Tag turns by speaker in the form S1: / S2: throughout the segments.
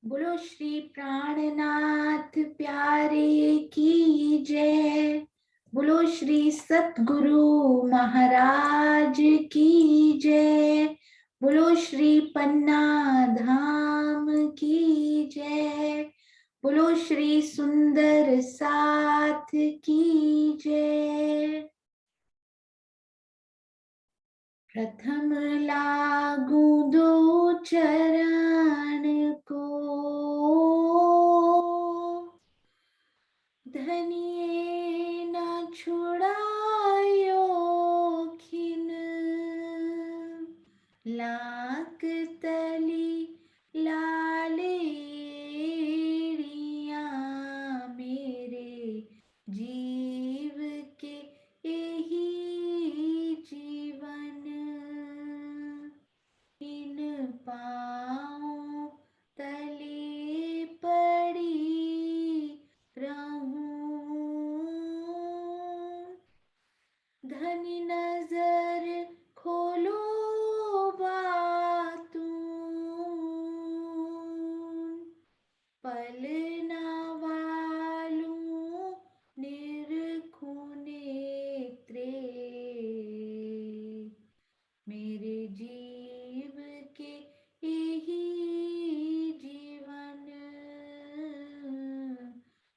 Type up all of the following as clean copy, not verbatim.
S1: बोलो श्री प्राणनाथ प्यारे की जय। बोलो श्री सतगुरु महाराज की जय। बोलो श्री पन्ना धाम की जय। बोलो श्री सुंदर साथ की जय। प्रथम लागू दो चरण को, धनिये न छुड़ायो खिन। लाक तली लालेरिया मेरे जीव के यही जीवन। इन पाँव तले पड़ी रहूं, धनी नजर खोलो बातूं, पल ना वालूं निरखूं नेत्रे, मेरे जीव के यही जीवन।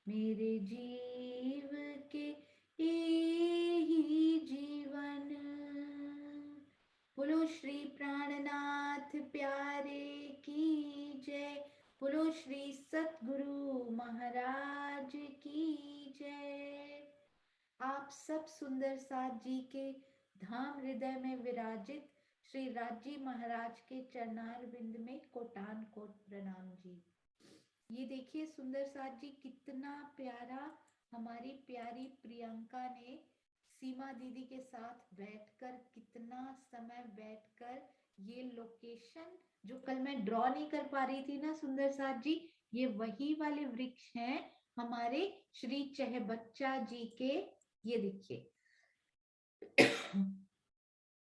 S1: मेरे जीव के यही जीवन। बोलो श्री प्राणनाथ प्यारे की जय। बोलो श्री सतगुरु महाराज की जय। आप सब सुंदर साथ जी के धाम हृदय में विराजित श्री राजी महाराज के चरणार बिंद में कोटान कोट प्रणाम जी। ये देखिए सुंदर साथ जी कितना प्यारा हमारी प्यारी प्रियंका ने सीमा दीदी के साथ बैठकर कितना समय बैठकर ये लोकेशन जो कल मैं ड्रॉ नहीं कर पा रही थी ना सुंदर साथ जी, ये वही वाले वृक्ष हैं हमारे श्री चहबच्चा जी के। ये देखिए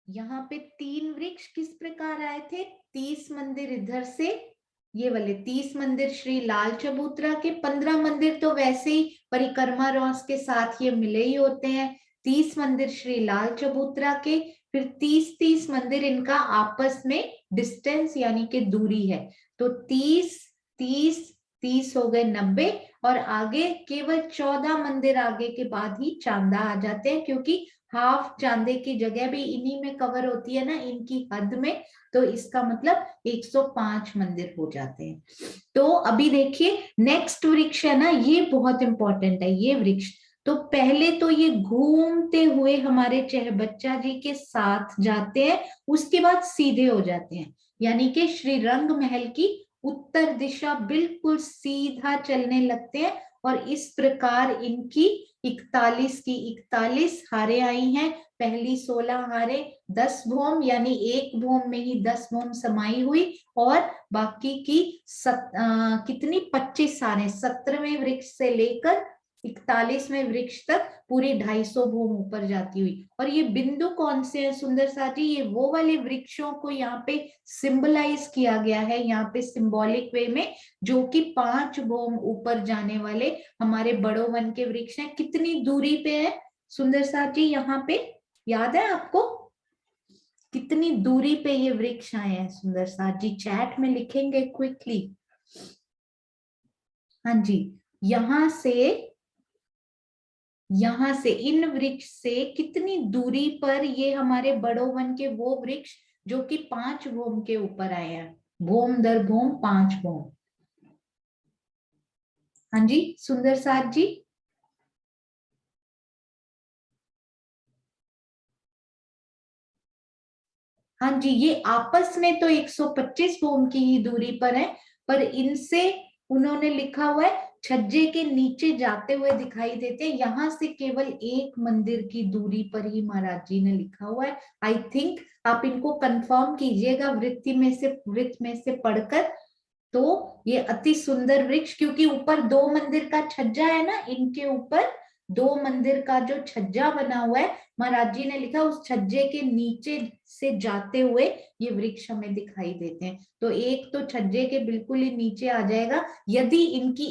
S1: यहाँ पे 3 वृक्ष किस प्रकार आए थे। 30 मंदिर इधर से, ये वाले 30 मंदिर श्री लाल चबूतरा के, 15 मंदिर तो वैसे ही परिक्रमा रॉस के साथ ये मिले ही होते हैं। 30 मंदिर श्री लाल चबूतरा के, फिर 30 मंदिर इनका आपस में डिस्टेंस यानी कि दूरी है। तो 30 हो गए 90, और आगे केवल 14 मंदिर आगे के बाद ही चांदा आ जाते हैं, क्योंकि हाफ चांदे की जगह भी इन्हीं में कवर होती है ना, इनकी हद में। तो इसका मतलब 105 मंदिर हो जाते हैं। तो अभी देखिए नेक्स्ट वृक्ष है ना, ये बहुत इंपॉर्टेंट है ये वृक्ष। तो पहले तो ये घूमते हुए हमारे चहबच्चा जी के साथ जाते हैं, उसके बाद सीधे हो जाते हैं, यानी कि श्री रंग महल की उत्तर दिशा बिल्कुल सीधा चलने लगते हैं। और इस प्रकार इनकी 41 हारे आई हैं। पहली 16 हारे 10 भौम, यानी एक भौम में ही 10 भौम समाई हुई, और बाकी की कितनी 25 हारे 17वें वृक्ष से लेकर 41वें वृक्ष तक पूरी 250 भूम ऊपर जाती हुई। और ये बिंदु कौन से हैं सुंदर साथी, ये वो वाले वृक्षों को यहाँ पे सिंबलाइज किया गया है, यहाँ पे सिंबॉलिक वे में, जो कि 5 भूम ऊपर जाने वाले हमारे बड़ो वन के वृक्ष हैं। कितनी दूरी पे है सुंदर साथी, यहाँ पे याद है आपको कितनी दूरी पे ये वृक्ष आए हैं सुंदर साथ जी, चैट में लिखेंगे क्विकली। हाँ जी, यहां से इन वृक्ष से कितनी दूरी पर ये हमारे बड़ो वन के वो वृक्ष जो कि 5 भूम के ऊपर आए हैं, भूम दर भूम 5 भूम। हाँ जी सुंदर साथ जी, हाँ जी, ये आपस में तो 125 भूम की ही दूरी पर है, पर इनसे उन्होंने लिखा हुआ है छज्जे के नीचे जाते हुए दिखाई देते हैं, यहां से केवल एक मंदिर की दूरी पर ही महाराज जी ने लिखा हुआ है। आई थिंक आप इनको कंफर्म कीजिएगा वृत्त में से पढ़कर। तो ये अति सुंदर वृक्ष, क्योंकि ऊपर 2 मंदिर का छज्जा है ना, इनके ऊपर 2 मंदिर का जो छज्जा बना हुआ है महाराज जी ने लिखा उस छज्जे के नीचे से जाते हुए ये वृक्ष हमें दिखाई देते हैं। तो एक तो छज्जे के बिल्कुल ही नीचे आ जाएगा, यदि इनकी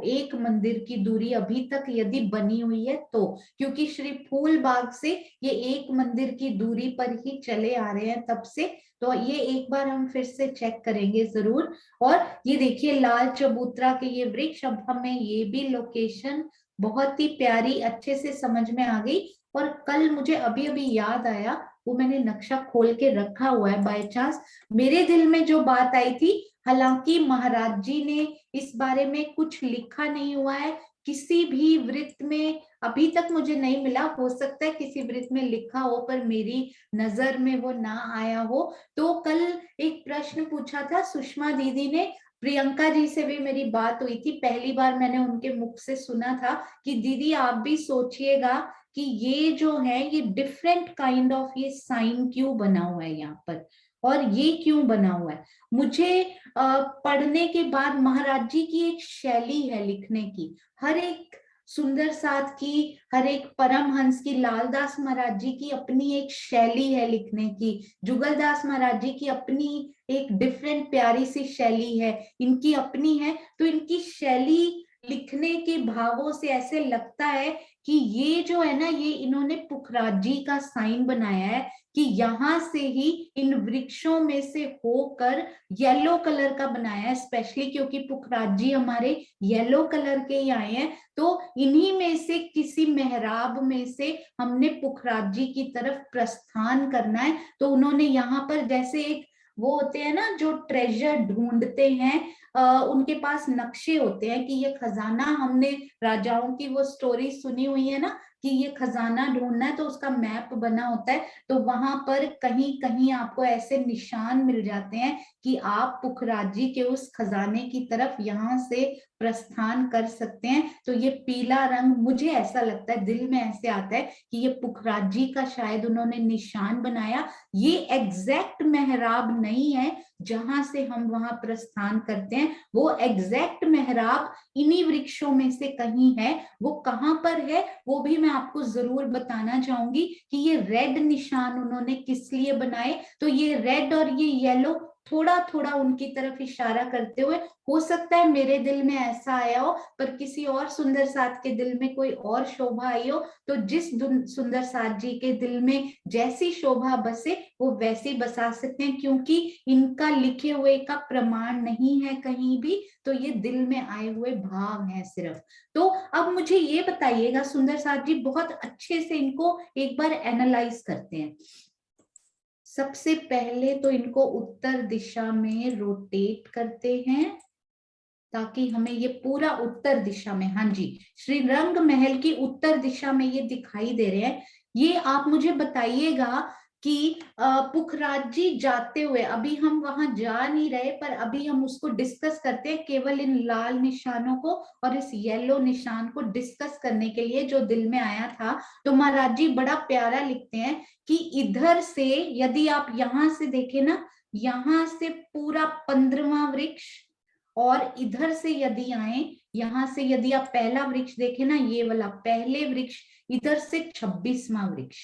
S1: एक मंदिर की दूरी अभी तक यदि बनी हुई है तो, क्योंकि श्री फूल बाग से ये एक मंदिर की दूरी पर ही चले आ रहे हैं तब से। तो ये एक बार हम फिर से चेक करेंगे जरूर। और ये देखिए लाल चबूतरा के ये वृक्ष, अब हमें ये भी लोकेशन बहुत ही प्यारी अच्छे से समझ में आ गई। और कल मुझे अभी अभी याद आया, वो मैंने नक्शा खोल के रखा हुआ है बाय चांस, मेरे दिल में जो बात आई थी, हालांकि महाराज जी ने इस बारे में कुछ लिखा नहीं हुआ है किसी भी वृत्त में, अभी तक मुझे नहीं मिला, हो सकता है किसी वृत्त में लिखा हो पर मेरी नजर में वो ना आया हो। तो कल एक प्रश्न पूछा था सुषमा दीदी ने, प्रियंका जी से भी मेरी बात हुई थी, पहली बार मैंने उनके मुख से सुना था कि दीदी आप भी सोचिएगा कि ये जो है ये डिफरेंट काइंड ऑफ ये साइन क्यों बना हुआ है यहाँ पर, और ये क्यों बना हुआ है। मुझे पढ़ने के बाद महाराज जी की एक शैली है लिखने की, हर एक सुंदर साथ की, हर एक परमहंस की, लालदास महाराज जी की अपनी एक शैली है लिखने की, जुगलदास महाराज जी की अपनी एक डिफरेंट प्यारी सी शैली है, इनकी अपनी है। तो इनकी शैली लिखने के भावों से ऐसे लगता है कि ये जो है ना, ये इन्होंने पुखराज जी का साइन बनाया है कि यहां से ही इन वृक्षों में से होकर येलो कलर का बनाया है, स्पेशली क्योंकि पुखराज जी हमारे येलो कलर के ही आए हैं। तो इन्हीं में से किसी मेहराब में से हमने पुखराज जी की तरफ प्रस्थान करना है। तो उन्होंने यहाँ पर जैसे एक वो होते हैं ना जो ट्रेजर ढूंढते हैं, उनके पास नक्शे होते हैं कि ये खजाना, हमने राजाओं की वो स्टोरी सुनी हुई है ना कि ये खजाना ढूंढना है, तो उसका मैप बना होता है। तो वहां पर कहीं कहीं आपको ऐसे निशान मिल जाते हैं कि आप पुखराज जी के उस खजाने की तरफ यहाँ से प्रस्थान कर सकते हैं। तो ये पीला रंग मुझे ऐसा लगता है, दिल में ऐसे आता है कि ये पुखराज जी का शायद उन्होंने निशान बनाया। ये एग्जैक्ट मेहराब नहीं है जहां से हम वहां प्रस्थान करते हैं, वो एग्जैक्ट मेहराब इन्हीं वृक्षों में से कहीं है। वो कहां पर है वो भी मैं आपको जरूर बताना चाहूंगी कि ये रेड निशान उन्होंने किस लिए बनाए। तो ये रेड और ये येलो थोड़ा थोड़ा उनकी तरफ इशारा करते हुए, हो सकता है मेरे दिल में ऐसा आया हो पर किसी और सुंदर साथ के दिल में कोई और शोभा आई हो। तो जिस सुंदर साथ जी के दिल में जैसी शोभा बसे वो वैसी बसा सकते हैं, क्योंकि इनका लिखे हुए का प्रमाण नहीं है कहीं भी, तो ये दिल में आए हुए भाव हैं सिर्फ। तो अब मुझे ये बताइएगा सुंदर साथ जी, बहुत अच्छे से इनको एक बार एनालाइज करते हैं। सबसे पहले तो इनको उत्तर दिशा में रोटेट करते हैं ताकि हमें ये पूरा उत्तर दिशा में, हाँ जी, श्री रंग महल की उत्तर दिशा में ये दिखाई दे रहे हैं। ये आप मुझे बताइएगा कि पुखराज जी जाते हुए, अभी हम वहां जा नहीं रहे पर अभी हम उसको डिस्कस करते हैं, केवल इन लाल निशानों को और इस येलो निशान को डिस्कस करने के लिए जो दिल में आया था। तो महाराज जी बड़ा प्यारा लिखते हैं कि इधर से यदि आप यहां से देखें ना, यहां से पूरा 15वां वृक्ष, और इधर से यदि आए, यहां से यदि आप पहला वृक्ष देखें ना, ये वाला पहले वृक्ष, इधर से 26वां वृक्ष,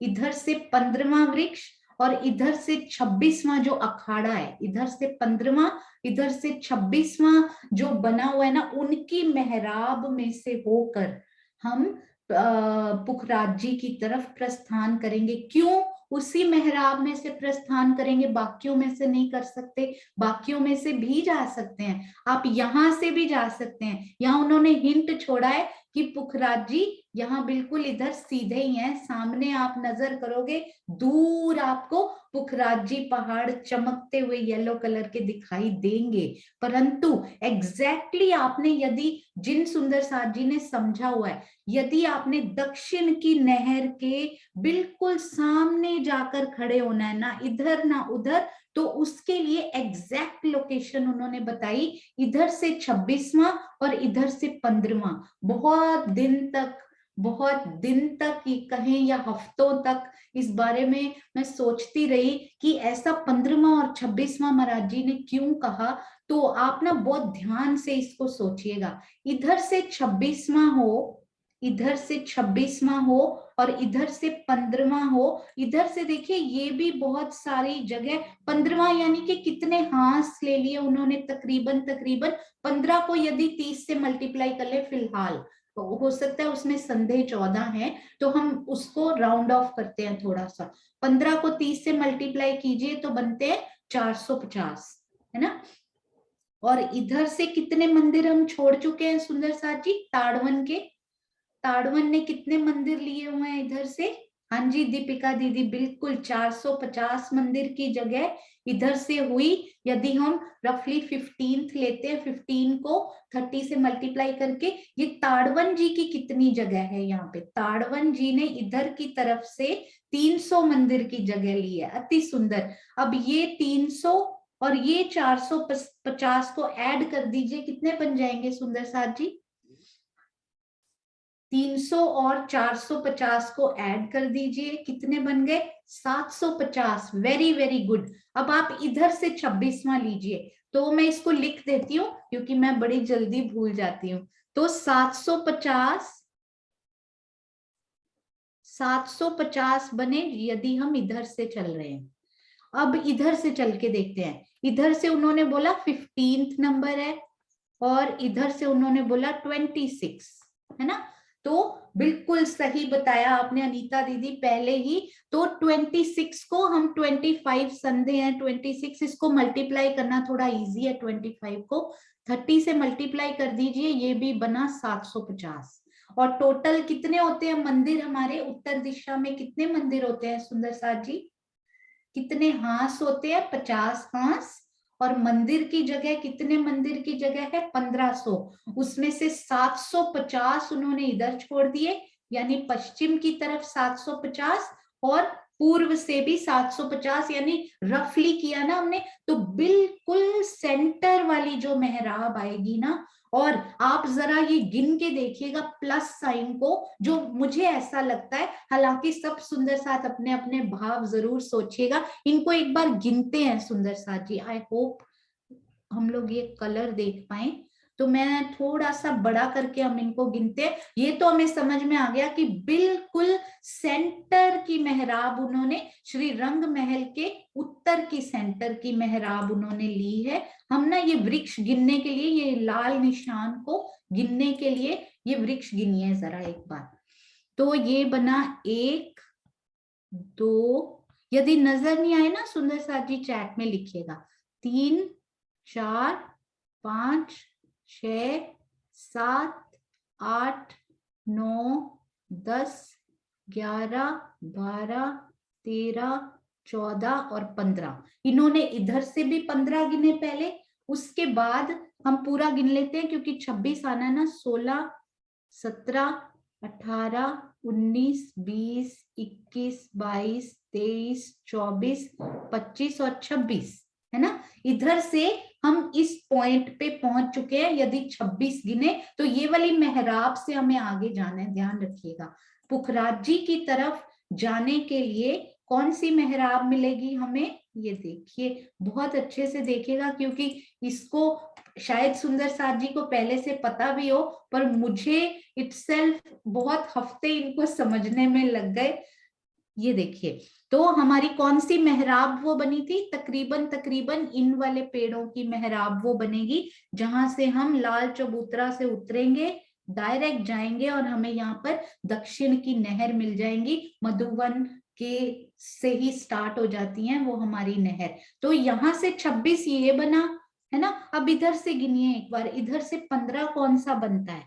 S1: इधर से 15वां वृक्ष, और इधर से 26वां जो अखाड़ा है, इधर से 15वां, इधर से 26वां जो बना हुआ है ना, उनकी मेहराब में से होकर हम पुखराज जी की तरफ प्रस्थान करेंगे। क्यों उसी मेहराब में से प्रस्थान करेंगे, बाकियों में से नहीं कर सकते? बाकियों में से भी जा सकते हैं, आप यहां से भी जा सकते हैं। यहाँ उन्होंने हिंट छोड़ा है कि पुखराज जी यहाँ बिल्कुल इधर सीधे ही हैं, सामने आप नजर करोगे दूर आपको पुखराज जी पहाड़ चमकते हुए येलो कलर के दिखाई देंगे। परंतु एग्जैक्टली आपने यदि, जिन सुंदर साथ जी ने समझा हुआ है, यदि आपने दक्षिण की नहर के बिल्कुल सामने जाकर खड़े होना है, ना इधर ना उधर, तो उसके लिए एग्जैक्ट लोकेशन उन्होंने बताई, इधर से 26वां और इधर से 15वां। बहुत दिन तक ही कहें या हफ्तों तक इस बारे में मैं सोचती रही कि ऐसा 15वां और 26वां महाराज जी ने क्यों कहा। तो आप ना बहुत ध्यान से इसको सोचिएगा, इधर से 26वां हो, इधर से 26वां हो और इधर से 15वां हो। इधर से देखिए ये भी बहुत सारी जगह 15वां यानी कि कितने हाथ ले लिए उन्होंने, तकरीबन 15 को यदि 30 से मल्टीप्लाई कर ले फिलहाल, तो हो सकता है उसमें संदेह 14 है, तो हम उसको राउंड ऑफ करते हैं थोड़ा सा। 15 को 30 से मल्टीप्लाई कीजिए तो बनते हैं 450, है ना। और इधर से कितने मंदिर हम छोड़ चुके हैं सुंदर साथ जी, ताड़वन के, ताड़वन ने कितने मंदिर लिए हुए हैं इधर से? हाँ जी दीपिका दीदी, बिल्कुल 450 मंदिर की जगह इधर से हुई। यदि हम रफली 15th लेते हैं, 15 को 30 से मल्टीप्लाई करके, ये ताड़वन जी की कितनी जगह है यहाँ पे? ताड़वन जी ने इधर की तरफ से 300 मंदिर की जगह ली है, अति सुंदर। अब ये 300 और ये 450 को ऐड कर दीजिए, कितने बन जाएंगे सुंदर साथ जी? 300 और 450 को ऐड कर दीजिए, कितने बन गए? 750। Very very good. अब आप इधर से 26वां लीजिए, तो मैं इसको लिख देती हूँ क्योंकि मैं बड़ी जल्दी भूल जाती हूँ। तो 750 बने यदि हम इधर से चल रहे हैं। अब इधर से चल के देखते हैं। इधर से उन्होंने बोला 15th नंबर है और इधर से उन्होंने बोला 26, है ना। तो बिल्कुल सही बताया आपने अनीता दीदी पहले ही। तो 26 को हम 25 संधे हैं, 26 इसको मल्टीप्लाई करना थोड़ा इजी है। 25 को 30 से मल्टीप्लाई कर दीजिए, ये भी बना 750। और टोटल कितने होते हैं मंदिर हमारे उत्तर दिशा में? कितने मंदिर होते हैं सुंदर साथ जी? कितने हांस होते हैं? 50 हांस। और मंदिर की जगह, कितने मंदिर की जगह है? 1500। उसमें से 750 उन्होंने इधर छोड़ दिए, यानी पश्चिम की तरफ 750 और पूर्व से भी 750, यानी रफली किया ना हमने, तो बिल्कुल सेंटर वाली जो मेहराब आएगी ना, और आप जरा ये गिन के देखिएगा प्लस साइन को, जो मुझे ऐसा लगता है, हालांकि सब सुंदर साथ अपने अपने भाव जरूर सोचिएगा, इनको एक बार गिनते हैं सुंदर साथ जी। आई होप हम लोग ये कलर देख पाए, तो मैं थोड़ा सा बड़ा करके हम इनको गिनते हैं। ये तो हमें समझ में आ गया कि बिल्कुल सेंटर की मेहराब उन्होंने, श्री रंग महल के उत्तर की सेंटर की मेहराब उन्होंने ली है। हम ना ये वृक्ष गिनने के लिए, ये लाल निशान को गिनने के लिए ये वृक्ष गिनिए जरा एक बार। तो ये बना 1 2, यदि नजर नहीं आए ना सुंदर साथ जी चैट में लिखिएगा, 3 4 5 6 7 8 9 10 11 12 13 14 और 15। इन्होंने इधर से भी 15 गिने पहले, उसके बाद हम पूरा गिन लेते हैं क्योंकि 26 आना है ना। 16 17 18 19 20 21 22 23 24 25 और 26, है ना। इधर से हम इस पॉइंट पे पहुंच चुके हैं। यदि 26 गिने तो ये वाली मेहराब से हमें आगे जाना है, ध्यान रखिएगा। पुखराज जी की तरफ जाने के लिए कौन सी मेहराब मिलेगी हमें? ये देखिए, बहुत अच्छे से देखिएगा क्योंकि इसको शायद सुंदर साथ जी को पहले से पता भी हो, पर मुझे इटसेल्फ बहुत हफ्ते इनको समझने में लग गए। ये देखिए, तो हमारी कौन सी मेहराब वो बनी थी? तकरीबन इन वाले पेड़ों की मेहराब वो बनेगी, जहां से हम लाल चबूतरा से उतरेंगे, डायरेक्ट जाएंगे और हमें यहाँ पर दक्षिण की नहर मिल जाएंगी। मधुवन के से ही स्टार्ट हो जाती है वो हमारी नहर। तो यहाँ से 26 ये बना, है ना। अब इधर से गिनिए एक बार, इधर से 15 कौन सा बनता है?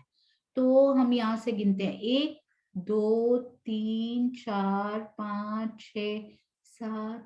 S1: तो हम यहाँ से गिनते हैं, 1 2 3 4 5 6 7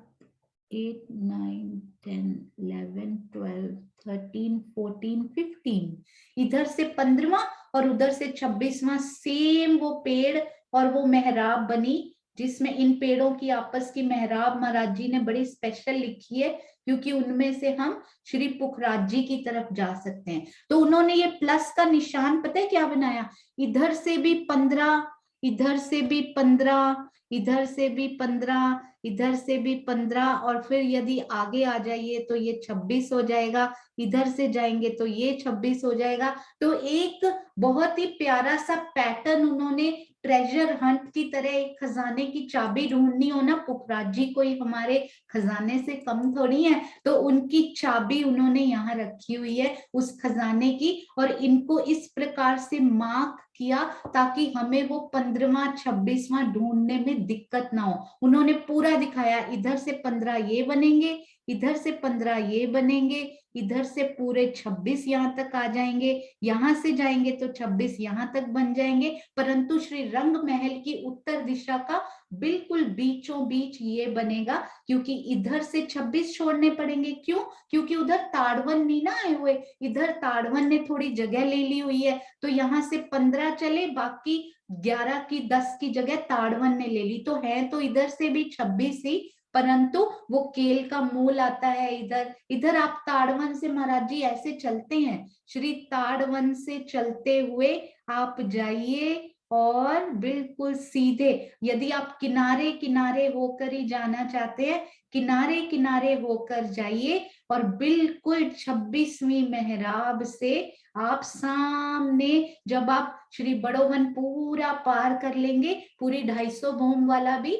S1: 8 9 10 11 12 13 14 15। इधर से 15वां और उधर से 26वां, सेम वो पेड़ और वो मेहराब बनी, जिसमें इन पेड़ों की आपस की मेहराब महाराज जी ने बड़ी स्पेशल लिखी है क्योंकि उनमें से हम श्री पुखराज जी की तरफ जा सकते हैं। तो उन्होंने ये प्लस का निशान पता है क्या बनाया? इधर से भी 15, इधर से भी 15, इधर से भी 15, इधर से भी 15, और फिर यदि आगे आ जाइए तो ये 26 हो जाएगा, इधर से जाएंगे तो ये 26 हो जाएगा। तो एक बहुत ही प्यारा सा पैटर्न उन्होंने, ट्रेजर हंट की तरह, एक खजाने की चाबी ढूंढनी हो ना, पुखराज जी कोई हमारे खजाने से कम थोड़ी है, तो उनकी चाबी उन्होंने यहाँ रखी हुई है उस खजाने की, और इनको इस प्रकार से मार्क किया ताकि हमें वो 15वां 26वां ढूंढने में दिक्कत ना हो। उन्होंने पूरा दिखाया, इधर से 15 ये बनेंगे, इधर से 15 ये बनेंगे, इधर से पूरे 26 यहाँ तक आ जाएंगे, यहाँ से जाएंगे तो 26 यहाँ तक बन जाएंगे। परंतु श्री रंग महल की उत्तर दिशा का बिल्कुल बीचों बीच ये बनेगा, क्योंकि इधर से 26 छोड़ने पड़ेंगे। क्यों? क्योंकि उधर ताड़वन नहीं ना आए हुए, इधर ताड़वन ने थोड़ी जगह ले ली हुई है, तो यहाँ से 15 चले, बाकी 11 की 10 की जगह ताड़वन ने ले ली, तो है तो इधर से भी 26 ही, परंतु वो केल का मूल आता है इधर। इधर आप ताड़वन से महाराज जी ऐसे चलते हैं, श्री ताड़वन से चलते हुए आप जाइए और बिल्कुल सीधे, यदि आप किनारे किनारे होकर ही जाना चाहते हैं, किनारे किनारे होकर जाइए और बिल्कुल 26वीं मेहराब से आप सामने, जब आप श्री बड़ोवन पूरा पार कर लेंगे, पूरी 250 भोम वाला भी,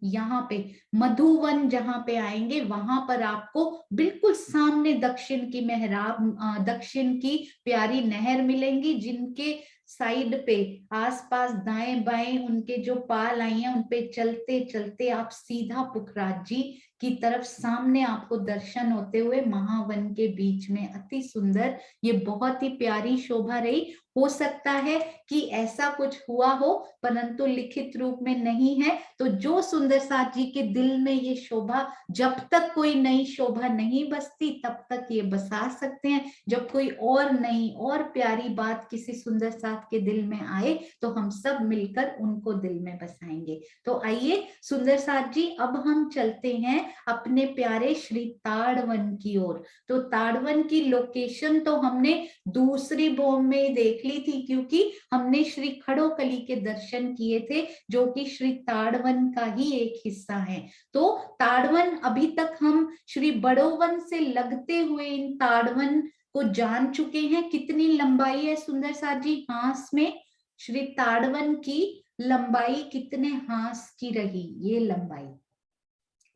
S1: यहाँ पे मधुवन जहां पे आएंगे, वहां पर आपको बिल्कुल सामने दक्षिण की मेहराब, दक्षिण की प्यारी नहर मिलेंगी, जिनके साइड पे आसपास दाएं बाएं उनके जो पाल आई हैं, उनपे चलते चलते आप सीधा पुखराज जी की तरफ, सामने आपको दर्शन होते हुए महावन के बीच में, अति सुंदर, ये बहुत ही प्यारी शोभा रही। हो सकता है कि ऐसा कुछ हुआ हो, परंतु लिखित रूप में नहीं है, तो जो सुंदर साथ जी के दिल में ये शोभा, जब तक कोई नई शोभा नहीं बसती तब तक ये बसा सकते हैं, जब कोई और नई और प्यारी बात किसी सुंदर साथ के दिल में आए तो हम सब मिलकर उनको दिल में बसाएंगे। तो आइए सुंदर साथ जी, अब हम चलते हैं अपने प्यारे श्री ताड़वन की ओर। तो ताड़वन की लोकेशन तो हमने दूसरी भोम में देख ली थी, क्योंकि हमने श्री खड़ोकली के दर्शन किए थे, जो कि श्री ताड़वन का ही एक हिस्सा है। तो ताड़वन, अभी तक हम श्री बड़ोवन से लगते हुए इन ताड़वन को जान चुके हैं। कितनी लंबाई है सुंदर साथ जी हांस में? श्री ताड़वन की लंबाई कितने हांस की रही? ये लंबाई,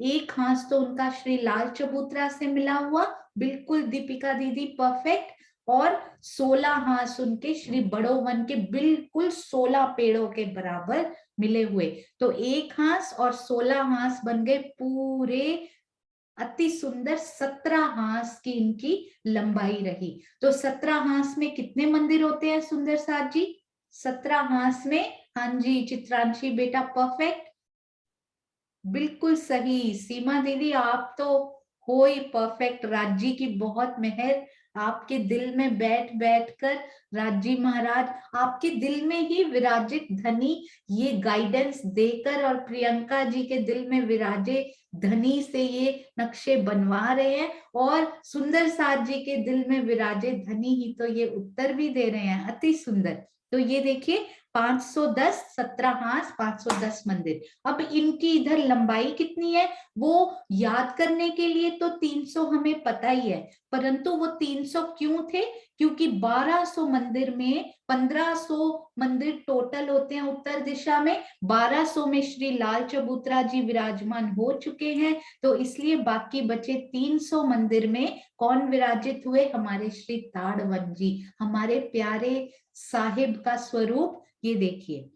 S1: एक हांस तो उनका श्री लाल चबूतरा से मिला हुआ, बिल्कुल दीपिका दीदी परफेक्ट, और 16 हांस उनके श्री बड़ोवन के बिल्कुल 16 पेड़ों के बराबर मिले हुए। तो एक हांस और 16 हांस बन गए पूरे अति सुंदर 17 हांस की इनकी लंबाई रही। तो 17 हांस में कितने मंदिर होते हैं सुंदर साथ जी? 17 हांस में, हाँ जी चित्रांशी बेटा परफेक्ट, बिल्कुल सही। सीमा दीदी आप तो हो ही परफेक्ट, राजी की बहुत मेहर, आपके दिल में बैठ बैठ कर राजी महाराज आपके दिल में ही विराजित धनी ये गाइडेंस देकर, और प्रियंका जी के दिल में विराजे धनी से ये नक्शे बनवा रहे हैं, और सुंदर साथ जी के दिल में विराजे धनी ही तो ये उत्तर भी दे रहे हैं, अति सुंदर। तो ये देखिए 510, 17 हांस, 510 मंदिर। अब इनकी इधर लंबाई कितनी है वो याद करने के लिए तो 300 हमें पता ही है, परंतु वो 300 क्यों थे? क्योंकि 1200 मंदिर में 1500 मंदिर टोटल होते हैं उत्तर दिशा में, 1200 में श्री लाल चबूतरा जी विराजमान हो चुके हैं, तो इसलिए बाकी बचे 300 मंदिर में कौन विराजित हुए? हमारे श्री ताड़वन जी, हमारे प्यारे साहिब का स्वरूप। ये देखिए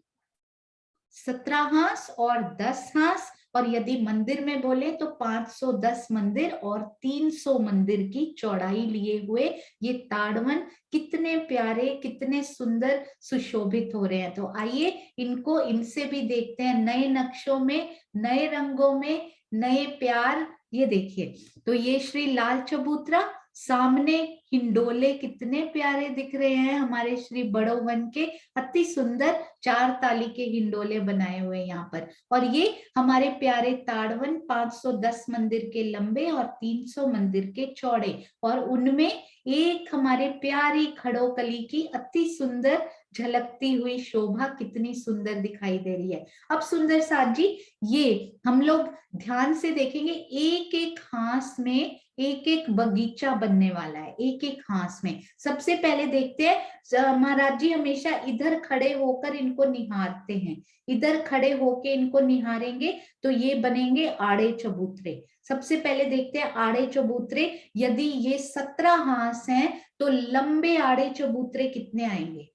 S1: 17 हांस और 10 हांस, और यदि मंदिर में बोले तो 510 मंदिर और 300 मंदिर की चौड़ाई लिए हुए ये ताड़वन कितने प्यारे, कितने सुंदर सुशोभित हो रहे हैं। तो आइए इनको, इनसे भी देखते हैं नए नक्शों में, नए रंगों में, नए प्यार। ये देखिए, तो ये श्री लाल चबूतरा, सामने हिंडोले कितने प्यारे दिख रहे हैं हमारे श्री बड़ोवन के, अति सुंदर 4 ताली के हिंडोले बनाए हुए यहाँ पर। और ये हमारे प्यारे ताड़वन 510 मंदिर के लंबे और 300 मंदिर के चौड़े, और उनमें एक हमारे प्यारी खड़ोकली की अति सुंदर झलकती हुई शोभा कितनी सुंदर दिखाई दे रही है। अब सुंदर साथ जी, ये हम लोग ध्यान से देखेंगे, एक एक हांस में एक एक बगीचा बनने वाला है, एक एक हांस में। सबसे पहले देखते हैं, महाराज जी हमेशा इधर खड़े होकर इनको निहारते हैं, इधर खड़े होके इनको निहारेंगे तो ये बनेंगे आड़े चबूतरे। सबसे पहले देखते हैं आड़े चबूतरे, यदि ये 17 हांस हैं तो लंबे आड़े चबूतरे कितने आएंगे,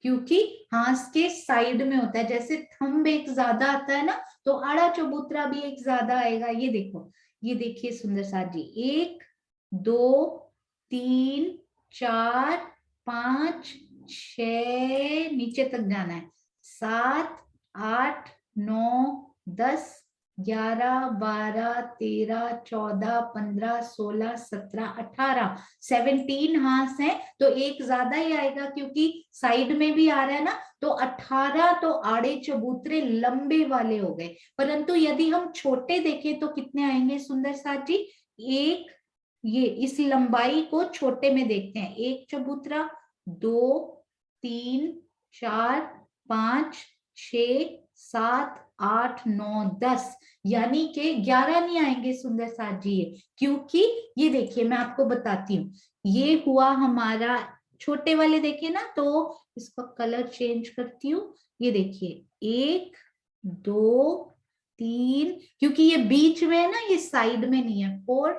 S1: क्योंकि हांस के साइड में होता है, जैसे थंब एक ज्यादा आता है ना, तो आड़ा चबूतरा भी एक ज्यादा आएगा। ये देखो, ये देखिए सुंदर साथ जी, 1 2 3 4 5 6, नीचे तक जाना है, 7 8 9 10 11 12 13 14 15 16 17 18, 17 हांस हैं तो एक ज्यादा ही आएगा क्योंकि साइड में भी आ रहा है ना, तो 18 तो आड़े चबूतरे लंबे वाले हो गए। परंतु यदि हम छोटे देखें तो कितने आएंगे सुंदर साथ जी, एक, ये इस लंबाई को छोटे में देखते हैं, 1 चबूतरा, 2 3 4 5 6 7 8 9 10, यानी कि 11 नहीं आएंगे सुंदर साथ जी ये, क्योंकि ये देखिए मैं आपको बताती हूँ, ये हुआ हमारा छोटे वाले, देखे ना, तो इसका कलर चेंज करती हूँ, ये देखिए 1 2 3, क्योंकि ये बीच में है ना, ये साइड में नहीं है, 4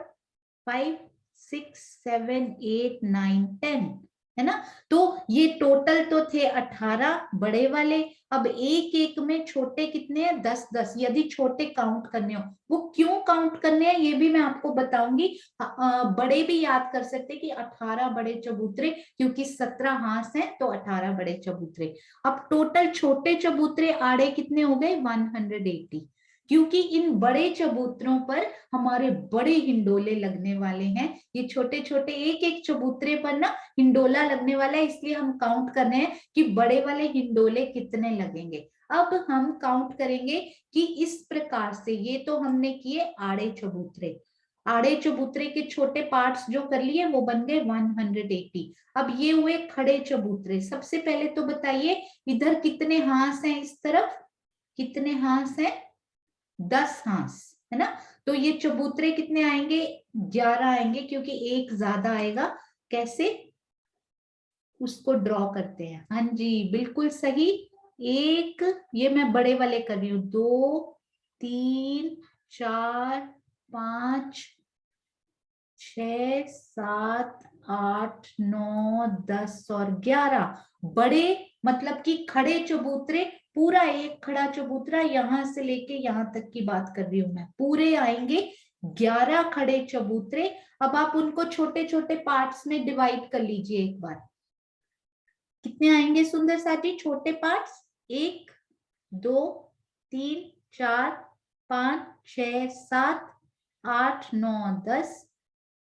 S1: 5 6 7 8 9 10, है ना। तो ये टोटल तो थे 18 बड़े वाले, अब एक एक में छोटे कितने हैं, 10 10, यदि छोटे काउंट करने हो, वो क्यों काउंट करने हैं ये भी मैं आपको बताऊंगी। बड़े भी याद कर सकते कि 18 बड़े चबूतरे, क्योंकि 17 हांस हैं तो 18 बड़े चबूतरे। अब टोटल छोटे चबूतरे आड़े कितने हो गए, 180, क्योंकि इन बड़े चबूतरों पर हमारे बड़े हिंडोले लगने वाले हैं। ये छोटे छोटे एक एक चबूतरे पर ना हिंडोला लगने वाला है, इसलिए हम काउंट कर रहे हैं कि बड़े वाले हिंडोले कितने लगेंगे। अब हम काउंट करेंगे कि इस प्रकार से, ये तो हमने किए आड़े चबूतरे, आड़े चबूतरे के छोटे पार्ट्स जो कर लिए वो बन गए 180। अब ये हुए खड़े चबूतरे। सबसे पहले तो बताइए इधर कितने हांस हैं, इस तरफ कितने हांस हैं, 10 हांस, है ना। तो ये चबूतरे कितने आएंगे, 11 आएंगे, क्योंकि एक ज्यादा आएगा। कैसे, उसको ड्रॉ करते हैं, हाँ जी बिल्कुल सही। एक, ये मैं बड़े वाले कर रही हूँ, 2 3 4 5 6 7 8 9 10 और 11 बड़े, मतलब कि खड़े चबूतरे, पूरा एक खड़ा चबूतरा यहां से लेके यहां तक की बात कर रही हूं मैं, पूरे आएंगे 11 खड़े चबूतरे। अब आप उनको छोटे छोटे पार्ट्स में डिवाइड कर लीजिए एक बार, कितने आएंगे सुंदर साथी छोटे पार्ट्स, 1 2 3 4 5 6 7 8 9 10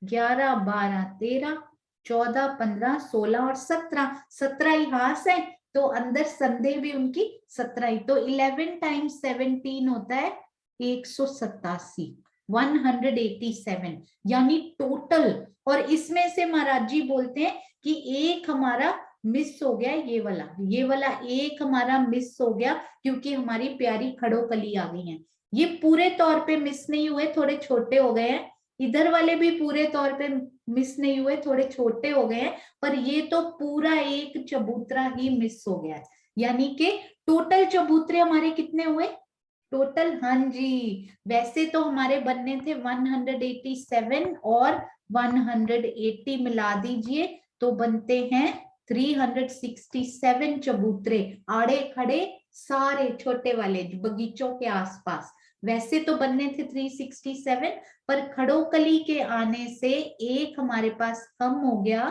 S1: 11 12 13 14 15 16 और 17, 17 ही हांस है, तो अंदर संदेह भी उनकी 17 ही, तो 11 टाइम्स 17 होता है 187, 187, यानी टोटल। और इसमें से महाराज जी बोलते हैं कि एक हमारा मिस हो गया, ये वाला एक हमारा मिस हो गया, क्योंकि हमारी प्यारी खड़ोकली आ गई है। ये पूरे तौर पे मिस नहीं हुए, थोड़े छोटे हो गए हैं, इधर वाले भी पूरे तौर पे मिस नहीं हुए, थोड़े छोटे हो गए हैं, पर ये तो पूरा एक चबूतरा ही मिस हो गया है। यानी कि टोटल चबूतरे हमारे कितने हुए टोटल, हाँ जी, वैसे तो हमारे बनने थे 187 और 180 मिला दीजिए तो बनते हैं 367 चबूतरे, आड़े खड़े सारे छोटे वाले बगीचों के आसपास। वैसे तो बनने थे 367, पर खड़ोकली के आने से एक हमारे पास कम हो गया,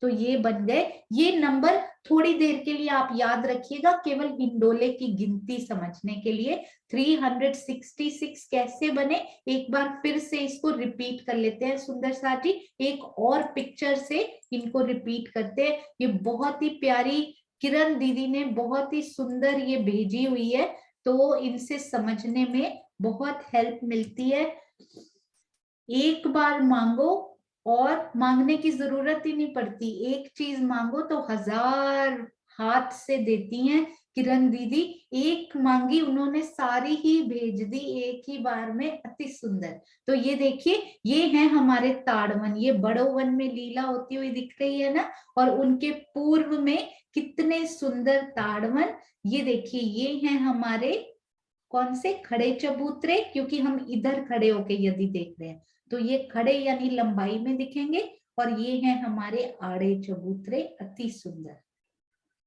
S1: तो ये बन गए। ये नंबर थोड़ी देर के लिए आप याद रखिएगा, केवल हिंडोले की गिनती समझने के लिए। 366 कैसे बने, एक बार फिर से इसको रिपीट कर लेते हैं सुंदर साथी, एक और पिक्चर से इनको रिपीट करते हैं। ये बहुत ही प्यारी किरण दीदी ने बहुत ही सुंदर ये भेजी हुई है, तो इनसे समझने में बहुत हेल्प मिलती है। एक बार मांगो और मांगने की जरूरत ही नहीं पड़ती, एक चीज मांगो तो हजार हाथ से देती हैं किरण दीदी, एक मांगी उन्होंने सारी ही भेज दी एक ही बार में, अति सुंदर। तो ये देखिए, ये है हमारे ताड़वन, ये बड़ो वन में लीला होती हुई दिख रही है ना, और उनके पूर्व में कितने सुंदर ताड़वन। ये देखिए, ये हैं हमारे कौन से, खड़े चबूतरे, क्योंकि हम इधर खड़े होके यदि देख रहे हैं तो ये खड़े यानी लंबाई में दिखेंगे, और ये हैं हमारे आड़े चबूतरे, अति सुंदर,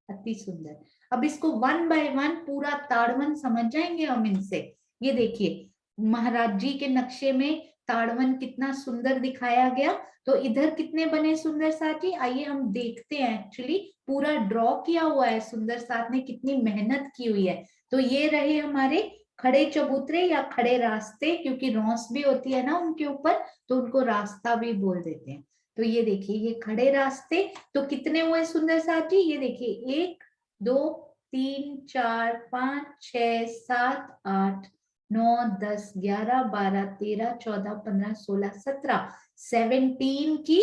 S1: अति सुंदर। अब इसको वन बाय वन पूरा ताड़वन समझ जाएंगे हम इनसे। ये देखिए, महाराज जी के नक्शे में ताड़वन कितना सुंदर दिखाया गया। तो इधर कितने बने सुंदर साथ ही, आइए हम देखते हैं। एक्चुअली पूरा ड्रॉ किया हुआ है सुंदर साथ ने, कितनी मेहनत की हुई है। तो ये रहे हमारे खड़े चबूतरे या खड़े रास्ते, क्योंकि रौस भी होती है ना उनके ऊपर, तो उनको रास्ता भी बोल देते हैं। तो ये देखिए, ये खड़े रास्ते तो कितने हुए सुंदर साथी, ये देखिए 1 2 3 4 5 6 7 8 9 10 11 12 13 14 15 16 17 17 की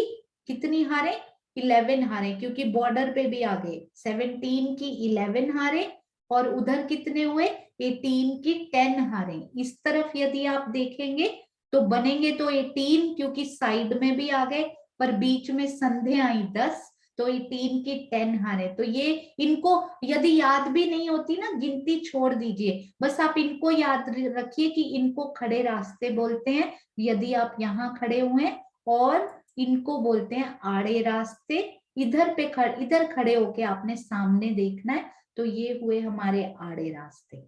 S1: कितनी हारे, 11 हारे, क्योंकि बॉर्डर पे भी आ गए। 17 की 11 हारे, और उधर कितने हुए, 18 की 10 हारे। इस तरफ यदि आप देखेंगे तो बनेंगे तो 18, क्योंकि साइड में भी आ गए, पर बीच में संधे आई 10, तो 18 की 10 हारे। तो ये इनको यदि याद भी नहीं होती ना, गिनती छोड़ दीजिए, बस आप इनको याद रखिए कि इनको खड़े रास्ते बोलते हैं यदि आप यहाँ खड़े हुए, और इनको बोलते हैं आड़े रास्ते। इधर खड़े होके आपने सामने देखना है, तो ये हुए हमारे आड़े रास्ते।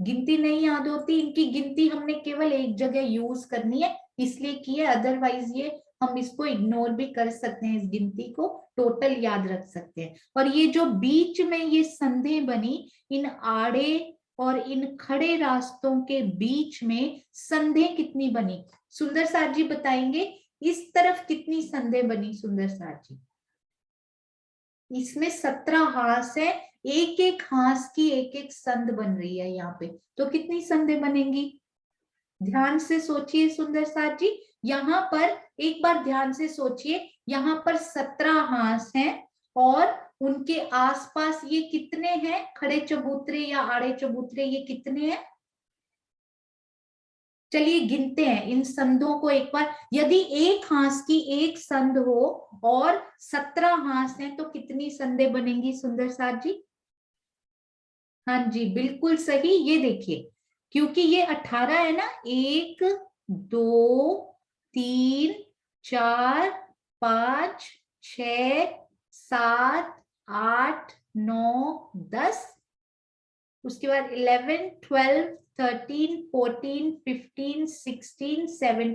S1: गिनती नहीं याद होती, इनकी गिनती हमने केवल एक जगह यूज करनी है इसलिए की है, अदरवाइज ये हम इसको इग्नोर भी कर सकते हैं, इस गिनती को टोटल याद रख सकते हैं। और ये जो बीच में ये संधि बनी, इन आड़े और इन खड़े रास्तों के बीच में संधि कितनी बनी, सुंदर सार जी बताएंगे। इस तरफ कितनी संधि बनी सुंदर सार जी, इसमें 17 हास है, एक एक हास की एक एक संध बन रही है यहाँ पे, तो कितनी संधे बनेंगी, ध्यान से सोचिए सुंदर साथ जी। यहाँ पर एक बार ध्यान से सोचिए, यहाँ पर 17 हास हैं, और उनके आसपास ये कितने हैं खड़े चबूतरे या आड़े चबूतरे, ये कितने हैं, चलिए गिनते हैं इन संधों को एक बार। यदि एक हास की एक संध हो और 17 हास हैं तो कितनी संधे बनेंगी सुंदर साथ जी, हाँ जी बिल्कुल सही। ये देखिए, क्योंकि ये 18 है ना, 1 2 3 4 5 6 7 8 9 10, उसके बाद 11 12 13 14 15 16 17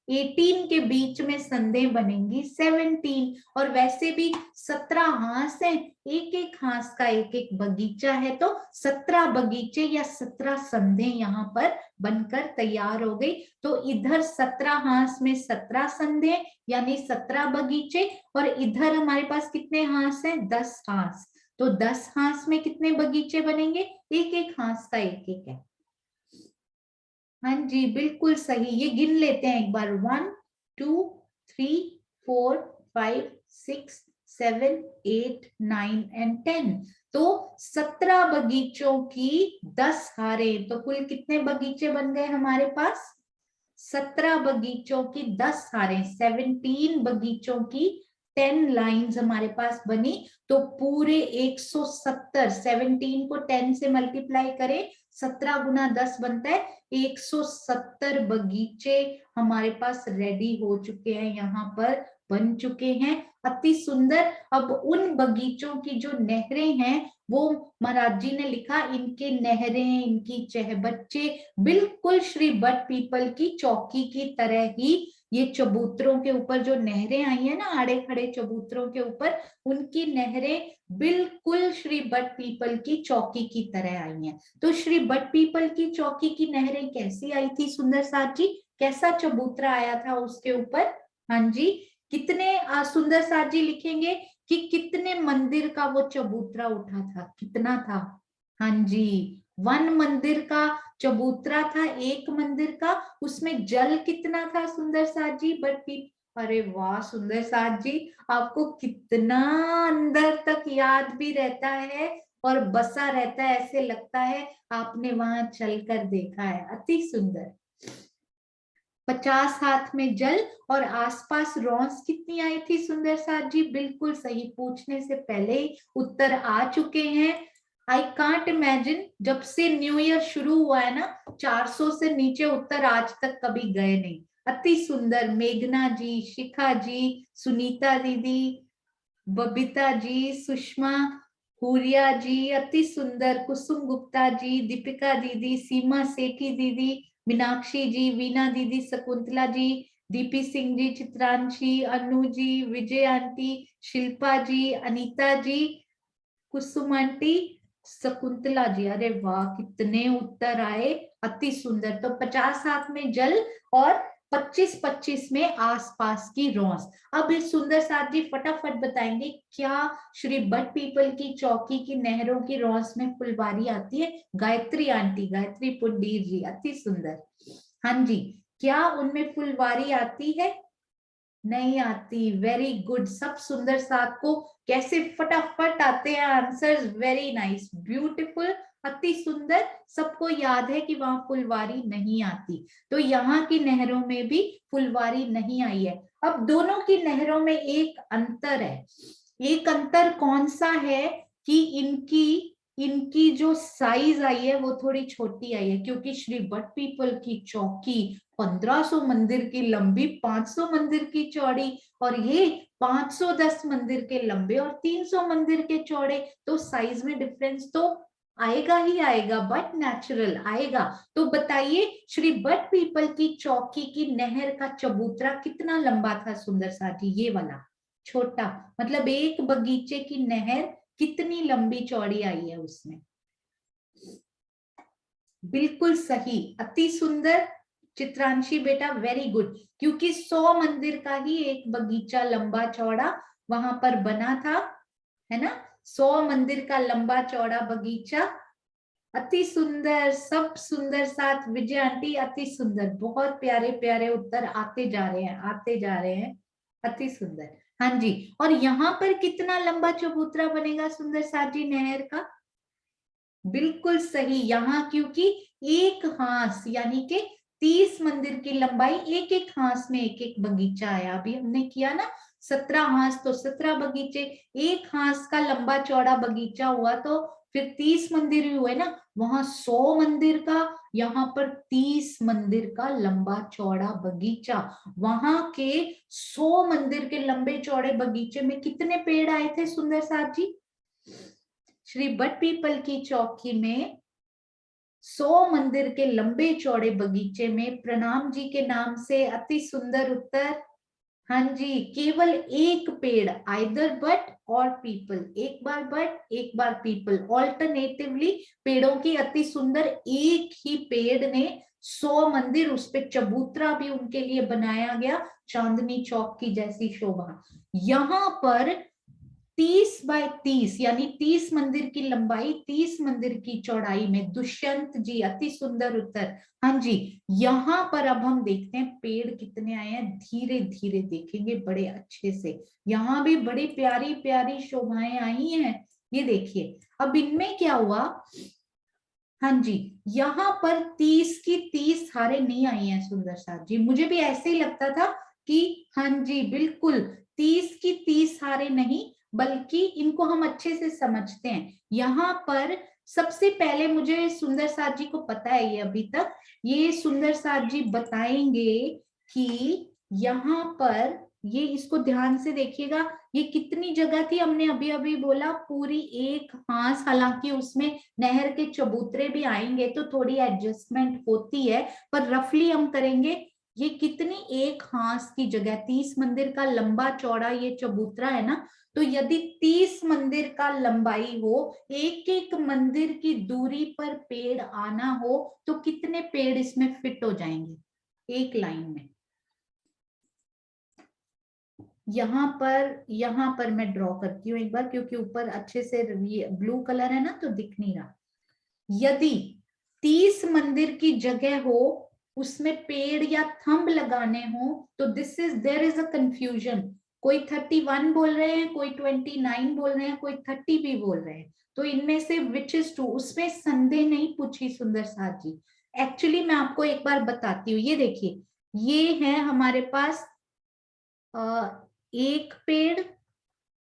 S1: 18 के बीच में संधे बनेंगी 17। और वैसे भी 17 हास है, एक एक हास का एक एक बगीचा है, तो 17 बगीचे या 17 संधे यहाँ पर बनकर तैयार हो गई। तो इधर 17 हास में 17 संधे यानी 17 बगीचे, और इधर हमारे पास कितने हास हैं, 10 हास, तो 10 हास में कितने बगीचे बनेंगे, एक एक हास का एक एक है। हाँ जी बिल्कुल सही, ये गिन लेते हैं एक बार, 1 2 3 4 5 6 7 8 9 एंड 10। तो 17 बगीचों की 10 हारें, तो कुल कितने बगीचे बन गए हमारे पास, 17 बगीचों की 10 हारें, 17 बगीचों की 10 लाइंस हमारे पास बनी। तो पूरे 170, 17 को 10 से मल्टीप्लाई करें, 17 गुना 10 बनता है 170 बगीचे हमारे पास रेडी हो चुके हैं, यहाँ पर बन चुके हैं, अति सुंदर। अब उन बगीचों की जो नहरें हैं वो महाराज जी ने लिखा, इनके नहरें, इनकी चहबच्चे बिल्कुल श्री बट पीपल की चौकी की तरह ही, ये चबूतरों के ऊपर जो नहरें आई है ना, आड़े खड़े चबूतरों के ऊपर, उनकी नहरें बिल्कुल श्री बट पीपल की चौकी की तरह आई हैं। तो श्री बट पीपल की चौकी की नहरें कैसी आई थी सुंदर साथ जी, कैसा चबूतरा आया था उसके ऊपर, हाँ जी कितने, सुंदर साथ जी लिखेंगे कि कितने मंदिर का वो चबूतरा उठा था, कितना था, हाँ जी 1 मंदिर का चबूतरा था, एक मंदिर का। उसमें जल कितना था सुंदर साथ जी, बट अरे वाह सुंदर साथ जी, आपको कितना अंदर तक याद भी रहता है और बसा रहता है, ऐसे लगता है आपने वहां चलकर देखा है। अति सुंदर। 50 हाथ में जल और आसपास रॉन्स कितनी आई थी सुंदर साथ जी? बिल्कुल सही, पूछने से पहले ही उत्तर आ चुके हैं। आई कांट इमेजिन, जब से न्यू ईयर शुरू हुआ है ना, 400 से नीचे उत्तर आज तक कभी गए नहीं। अति सुंदर। मेघना जी, शिखा जी, सुनीता दीदी, बबीता जी, सुषमा, हुरिया जी, अति सुंदर। कुसुम गुप्ता जी, दीपिका दीदी, सीमा सेठी दीदी, मीनाक्षी जी, वीना दीदी, शकुंतला जी, दीपी सिंह जी, चित्रांशी, अनु जी, विजय आंटी, शिल्पा जी, अनीता जी, कुसुम आंटी, शकुंतला जी। अरे वाह कितने उत्तर आए, अति सुंदर। तो 50 हाथ में जल और 25-25 में आसपास की रॉस। अब इस सुंदर साथ जी फटाफट बताएंगे, क्या श्री बट पीपल की चौकी की नहरों की रॉस में फुलवारी आती है? गायत्री आंटी, गायत्री पुंडीर जी, अति सुंदर। हाँ जी, क्या उनमें फुलवारी आती है? नहीं आती। Very good. सब सुंदर साथ को कैसे फटाफट आते हैं आंसर्स। वेरी नाइस, ब्यूटीफुल, अति सुंदर। सबको याद है कि वहां फुलवारी नहीं आती, तो यहाँ की नहरों में भी फुलवारी नहीं आई है। अब दोनों की नहरों में एक अंतर है। एक अंतर कौन सा है कि इनकी इनकी जो साइज आई है वो थोड़ी छोटी आई है, क्योंकि श्री बट पीपल की चौकी 1500 मंदिर की लंबी, 500 मंदिर की चौड़ी, और ये 510 मंदिर के लंबे और 300 मंदिर के चौड़े। तो साइज में डिफरेंस तो आएगा ही आएगा, बट नेचुरल आएगा। तो बताइए, श्री बट पीपल की चौकी की नहर का चबूतरा कितना लंबा था सुंदर साथी? ये वाला छोटा, मतलब एक बगीचे की नहर कितनी लंबी चौड़ी आई है उसमें? बिल्कुल सही, अति सुंदर चित्रांशी बेटा, वेरी गुड। क्योंकि 100 मंदिर का ही एक बगीचा लंबा चौड़ा वहां पर बना था, है ना? 100 मंदिर का लंबा चौड़ा बगीचा। अति सुंदर, सब सुंदर साथ। विजय आंटी, अति सुंदर। बहुत प्यारे प्यारे उत्तर आते जा रहे हैं, आते जा रहे हैं। अति सुंदर। हाँ जी, और यहाँ पर कितना लंबा चबूतरा बनेगा सुंदर साथ जी नहर का? बिल्कुल सही, यहाँ क्योंकि एक हांस यानी के 30 मंदिर की लंबाई, एक एक हांस में एक एक बगीचा आया। अभी हमने किया ना, 17 हांस तो 17 बगीचे, एक हांस का लंबा चौड़ा बगीचा हुआ तो फिर 30 मंदिर ही हुए ना। वहां 100 मंदिर का, यहाँ पर 30 मंदिर का लंबा चौड़ा बगीचा। वहां के 100 मंदिर के लंबे चौड़े बगीचे में कितने पेड़ आए थे सुंदर साथ जी? श्री बट पीपल की चौकी में 100 मंदिर के लंबे चौड़े बगीचे में प्रणाम जी के नाम से अति सुंदर उत्तर। हाँ जी, केवल एक पेड़, आइदर बट और पीपल, एक बार बट एक बार पीपल, ऑल्टरनेटिवली पेड़ों की अति सुंदर एक ही पेड़ ने 100 मंदिर, उस पे चबूतरा भी उनके लिए बनाया गया, चांदनी चौक की जैसी शोभा। यहाँ पर 30 बाय 30 यानी 30 मंदिर की लंबाई, 30 मंदिर की चौड़ाई में। दुष्यंत जी, अति सुंदर उत्तर। हाँ जी, यहाँ पर अब हम देखते हैं पेड़ कितने आए हैं, धीरे धीरे देखेंगे बड़े अच्छे से। यहाँ भी बड़ी प्यारी प्यारी शोभाएं आई हैं, ये देखिए। अब इनमें क्या हुआ? हाँ जी, यहाँ पर 30 की 30 हारे नहीं आई हैं सुंदर साथ जी। मुझे भी ऐसे ही लगता था कि हाँ जी बिल्कुल 30 की 30 हारे नहीं, बल्कि इनको हम अच्छे से समझते हैं। यहाँ पर सबसे पहले, मुझे सुंदर साथ जी को पता है ये अभी तक, ये सुंदर साथ जी बताएंगे कि यहाँ पर, ये इसको ध्यान से देखिएगा, ये कितनी जगह थी? हमने अभी अभी बोला पूरी एक हांस, हालांकि उसमें नहर के चबूतरे भी आएंगे तो थोड़ी एडजस्टमेंट होती है, पर रफली हम करेंगे। ये कितनी, एक हांस की जगह 30 मंदिर का लंबा चौड़ा ये चबूतरा है ना, तो यदि 30 मंदिर का लंबाई हो, एक एक मंदिर की दूरी पर पेड़ आना हो, तो कितने पेड़ इसमें फिट हो जाएंगे एक लाइन में? यहाँ पर मैं ड्रॉ करती हूँ एक बार, क्योंकि ऊपर अच्छे से ब्लू कलर है ना तो दिख नहीं रहा। यदि 30 मंदिर की जगह हो उसमें पेड़ या थंब लगाने हो तो देयर इज अ कंफ्यूजन। कोई 31 बोल रहे हैं, कोई 29 बोल रहे हैं, कोई 30 भी बोल रहे हैं। तो इनमें से विच इज ट्रू, उसमें संदेह नहीं पूछी सुंदर साथ जी। एक्चुअली मैं आपको एक बार बताती हूँ। ये देखिए, ये है हमारे पास एक पेड़,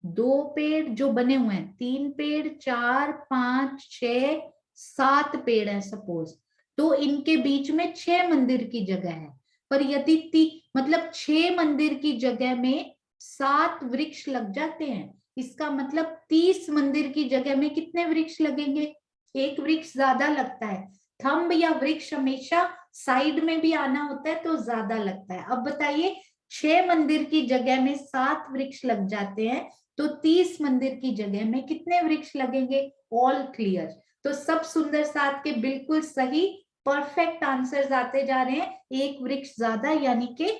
S1: दो पेड़ जो बने हुए हैं, तीन पेड़, चार, पांच, 6, 7 पेड़ है सपोज। तो इनके बीच में 6 मंदिर की जगह है। पर यदि मतलब 6 मंदिर की जगह में 7 वृक्ष लग जाते हैं, इसका मतलब 30 मंदिर की जगह में कितने वृक्ष लगेंगे? एक वृक्ष ज्यादा लगता है। थंब या वृक्ष हमेशा साइड में भी आना होता है तो ज्यादा लगता है। अब बताइए, 6 मंदिर की जगह में 7 वृक्ष लग जाते हैं, तो 30 मंदिर की जगह में कितने वृक्ष लगेंगे? All clear. तो सब सुंदर साथ के बिल्कुल सही परफेक्ट आंसर्स आते जा रहे हैं। एक वृक्ष ज्यादा यानी कि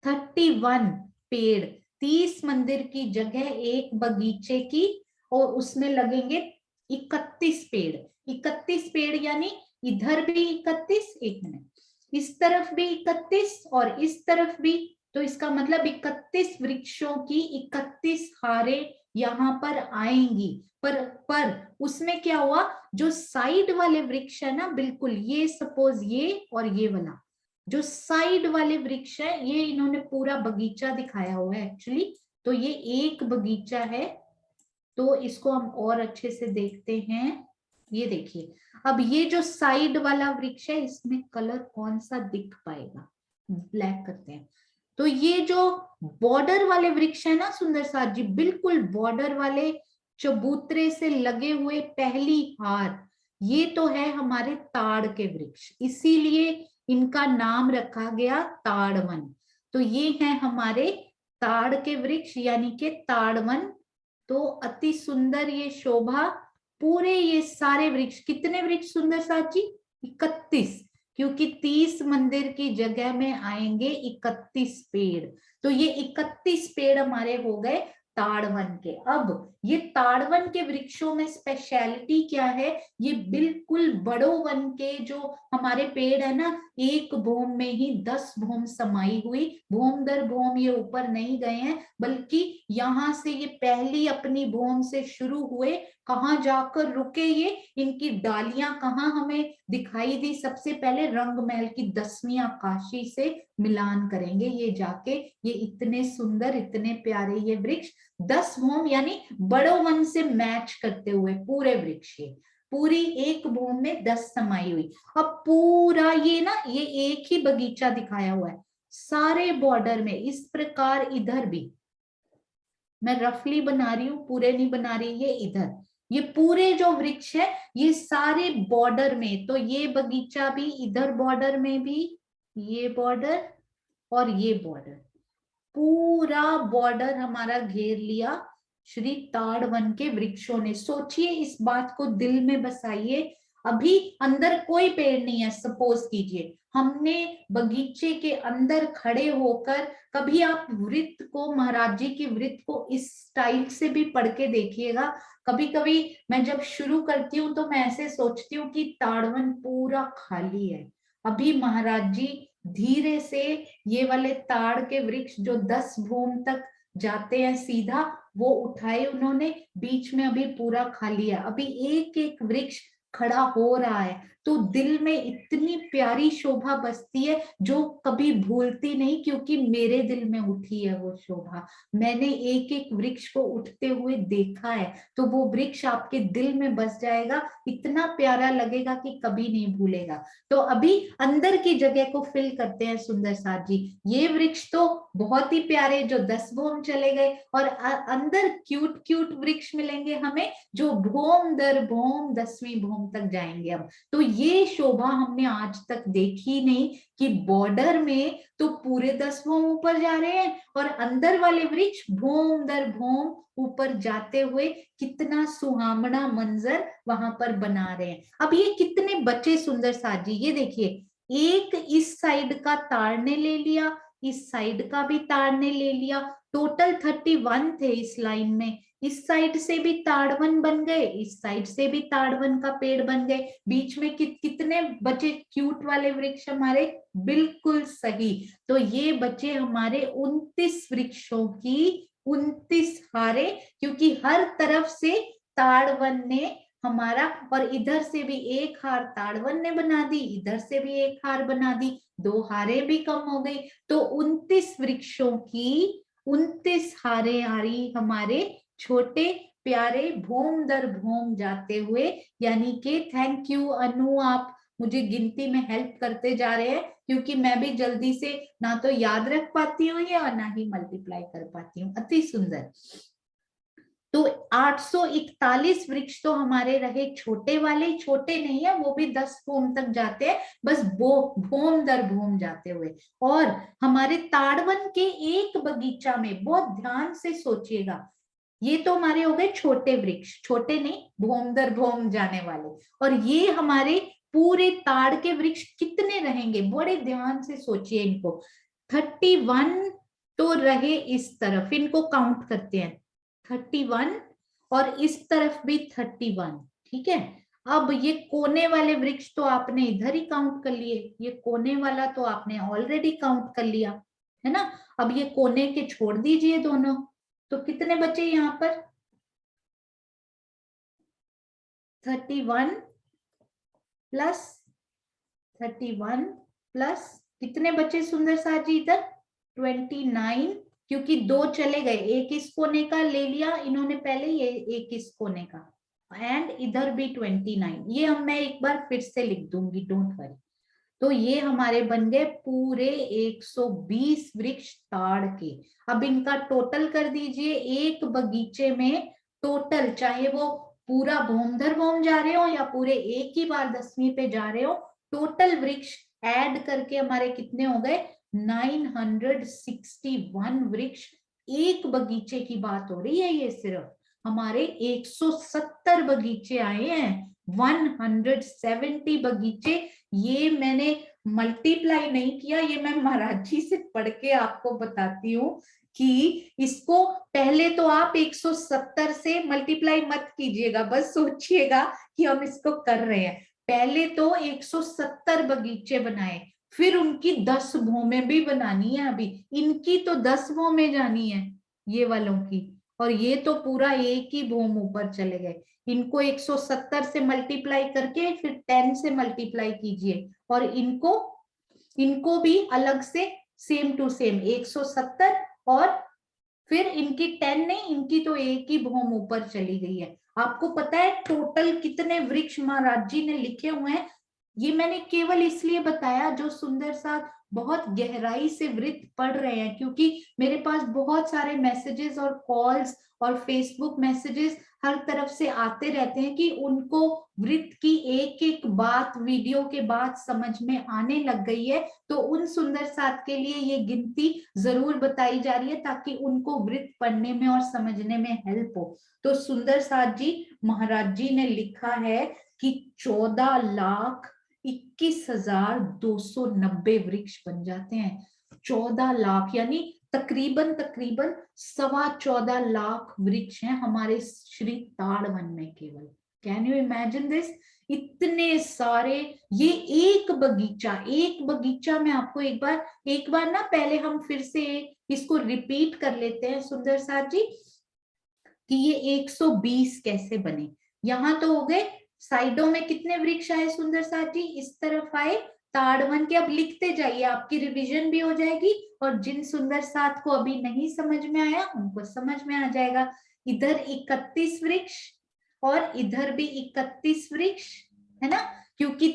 S1: 31 पेड़ 30 मंदिर की जगह एक बगीचे की, और उसमें लगेंगे 31 पेड़। 31 पेड़ यानी इधर भी 31, एक मिनट, इस तरफ भी 31 और इस तरफ भी। तो इसका मतलब 31 वृक्षों की 31 हारें यहाँ पर आएंगी। पर उसमें क्या हुआ, जो साइड वाले वृक्ष है ना, बिल्कुल ये सपोज ये और ये वाला जो साइड वाले वृक्ष है, ये इन्होंने पूरा बगीचा दिखाया हुआ है एक्चुअली। तो ये एक बगीचा है। तो इसको हम और अच्छे से देखते हैं। ये देखिए, अब ये जो साइड वाला वृक्ष है, इसमें कलर कौन सा दिख पाएगा? ब्लैक करते हैं। तो ये जो बॉर्डर वाले वृक्ष है ना सुंदर साथ जी, बिल्कुल बॉर्डर वाले चबूतरे से लगे हुए पहली हार, ये तो है हमारे ताड़ के वृक्ष, इसीलिए इनका नाम रखा गया ताड़वन। तो ये है हमारे ताड़ के वृक्ष यानी कि ताड़वन। तो अति सुंदर ये शोभा, पूरे ये सारे वृक्ष, कितने वृक्ष सुंदर साथ जी? 31, क्योंकि 30 मंदिर की जगह में आएंगे 31 पेड़। तो ये 31 पेड़ हमारे हो गए ताड़वन के। अब ये ताड़वन के वृक्षों में स्पेशलिटी क्या है? ये बिल्कुल बड़ो वन के जो हमारे पेड़ है ना, एक भूम में ही 10 भूम समाई हुई, भूम दर भूम ये ऊपर नहीं गए हैं, बल्कि यहां से ये पहली अपनी भूम से शुरू हुए, कहाँ जाकर रुके ये, इनकी डालियां कहाँ हमें दिखाई दी? सबसे पहले रंग महल की 10वीं आकाशी से मिलान करेंगे ये जाके। ये इतने सुंदर, इतने प्यारे ये वृक्ष 10 भूम यानी बड़ो वन से मैच करते हुए पूरे वृक्ष, पूरी एक भूम में 10 समाई हुई। अब पूरा ये ना, ये एक ही बगीचा दिखाया हुआ है सारे बॉर्डर में, इस प्रकार इधर भी मैं रफली बना रही हूँ, पूरे नहीं बना रही। ये इधर, ये पूरे जो वृक्ष है ये सारे बॉर्डर में, तो ये बगीचा भी इधर बॉर्डर में भी, ये बॉर्डर और ये बॉर्डर, पूरा बॉर्डर हमारा घेर लिया श्री ताड़वन के वृक्षों ने। सोचिए, इस बात को दिल में बसाइए। अभी अंदर कोई पेड़ नहीं है, सपोज कीजिए हमने बगीचे के अंदर खड़े होकर, कभी आप वृत्त को, महाराज जी के वृत्त को इस स्टाइल से भी पढ़ के देखिएगा। कभी कभी मैं जब शुरू करती हूँ तो मैं ऐसे सोचती हूँ कि ताड़वन पूरा खाली है। अभी महाराज जी धीरे से ये वाले ताड़ के वृक्ष जो 10 भूम तक जाते हैं सीधा, वो उठाए उन्होंने, बीच में अभी पूरा खाली है, अभी एक एक वृक्ष खड़ा हो रहा है। तो दिल में इतनी प्यारी शोभा बसती है जो कभी भूलती नहीं, क्योंकि मेरे दिल में उठी है वो शोभा। मैंने एक एक वृक्ष को उठते हुए देखा है, तो वो वृक्ष आपके दिल में बस जाएगा, इतना प्यारा लगेगा कि कभी नहीं भूलेगा। तो अभी अंदर की जगह को फिल करते हैं सुंदर साथ जी। ये वृक्ष तो बहुत ही प्यारे जो 10 भूम चले गए, और अंदर क्यूट क्यूट वृक्ष मिलेंगे हमें जो भूम दर भूम 10वीं भूम तक जाएंगे हम। तो ये शोभा हमने आज तक देखी नहीं कि बॉर्डर में तो पूरे 10 भूम ऊपर जा रहे हैं और अंदर वाले वृक्ष भूम दर भूम ऊपर जाते हुए कितना सुहावना मंजर वहां पर बना रहे हैं। अब ये कितने बच्चे सुंदर साथ जी, ये देखिए, एक इस साइड का ताड़ ने ले लिया, इस साइड का भी ताड़ ने ले लिया, टोटल 31 थे इस लाइन में। इस साइड से भी ताड़वन बन गए, इस साइड से भी ताड़वन का पेड़ बन गए, बीच में कितने बचे क्यूट वाले वृक्ष हमारे? बिल्कुल सही। तो ये बचे हमारे 29 वृक्षों की 29 हारे, क्योंकि हर तरफ से ताड़वन ने हमारा, और इधर से भी एक हार ताड़वन ने बना दी, इधर से भी एक हार बना दी, 2 हारें भी कम हो गई। तो 29 वृक्षों की 29 हारें आ रही हमारे छोटे प्यारे भोम दर भोम जाते हुए। यानी कि थैंक यू अनु, आप मुझे गिनती में हेल्प करते जा रहे हैं, क्योंकि मैं भी जल्दी से ना तो याद रख पाती हूँ ये और ना ही मल्टीप्लाई कर पाती हूँ। अति सुंदर। तो 841 वृक्ष तो हमारे रहे छोटे वाले, छोटे नहीं है वो भी 10 भोम तक जाते हैं, बस भोम दर भोम जाते हुए। और हमारे ताड़वन के एक बगीचा में, बहुत ध्यान से सोचिएगा, ये तो हमारे हो गए छोटे वृक्ष, छोटे नहीं भोम दर भोम जाने वाले, और ये हमारे पूरे ताड़ के वृक्ष कितने रहेंगे, बड़े ध्यान से सोचिए इनको। 31 तो रहे इस तरफ, इनको काउंट करते हैं, 31, और इस तरफ भी 31। ठीक है, अब ये कोने वाले वृक्ष तो आपने इधर ही काउंट कर लिए, ये कोने वाला तो आपने ऑलरेडी काउंट कर लिया है ना। अब ये कोने के छोड़ दीजिए दोनों, तो कितने बचे यहाँ पर, 31 प्लस 31 प्लस कितने बचे सुंदर साथ जी इधर, 29, क्योंकि 2 चले गए, एक इस कोने का ले लिया इन्होंने पहले, ये एक इस कोने का, एंड इधर भी 29। ये हम मैं एक बार फिर से लिख दूंगी, डोंट वरी। तो ये हमारे बन गए पूरे 120 वृक्ष ताड़ के। अब इनका टोटल कर दीजिए, एक बगीचे में टोटल, चाहे वो पूरा भोमधर भोम जा रहे हो या पूरे एक ही बार 10वीं पे जा रहे हो, टोटल वृक्ष ऐड करके हमारे कितने हो गए, 961 वृक्ष। एक बगीचे की बात हो रही है, ये सिर्फ हमारे 170 बगीचे आए हैं, 170 बगीचे। ये मैंने मल्टीप्लाई नहीं किया, ये मैं महाराज जी से पढ़ के आपको बताती हूँ कि इसको पहले तो आप 170 से मल्टीप्लाई मत कीजिएगा, बस सोचिएगा कि हम इसको कर रहे हैं। पहले तो 170 बगीचे बनाए, फिर उनकी 10 भोमें भी बनानी है, अभी इनकी तो 10 भोमें जानी है ये वालों की, और ये तो पूरा एक ही भोम ऊपर चले गए। इनको 170 से मल्टीप्लाई करके फिर 10 से मल्टीप्लाई कीजिए, और इनको इनको भी अलग से सेम टू सेम 170, और फिर इनकी 10 नहीं, इनकी तो एक ही भोम ऊपर चली गई है। आपको पता है टोटल कितने वृक्ष महाराज जी ने लिखे हुए हैं, ये मैंने केवल इसलिए बताया जो सुंदर साथ बहुत गहराई से वृत्त पढ़ रहे हैं, क्योंकि मेरे पास बहुत सारे मैसेजेस और कॉल्स और फेसबुक मैसेजेस हर तरफ से आते रहते हैं कि उनको वृत्त की एक एक बात वीडियो के बाद समझ में आने लग गई है। तो उन सुंदर साथ के लिए ये गिनती जरूर बताई जा रही है, ताकि उनको वृत्त पढ़ने में और समझने में हेल्प हो। तो सुंदर साथ जी महाराज जी ने लिखा है कि 14,21,290 वृक्ष बन जाते हैं। 14 लाख यानी तकरीबन 14.25 लाख वृक्ष हैं हमारे श्री ताड़वन में केवल। कैन यू इमेजिन दिस, इतने सारे। ये एक बगीचा में आपको एक बार ना पहले हम फिर से इसको रिपीट कर लेते हैं सुंदर साथ जी, कि ये 120 कैसे बने। यहाँ तो हो गए, साइडों में कितने वृक्ष आए सुंदर साथ जी, इस तरफ आए ताड़वन के। अब लिखते जाइए, आपकी रिवीजन भी हो जाएगी, और जिन सुंदर साथ को अभी नहीं समझ में आया उनको समझ में आ जाएगा। इधर 31 वृक्ष और इधर भी 31 वृक्ष है ना, क्योंकि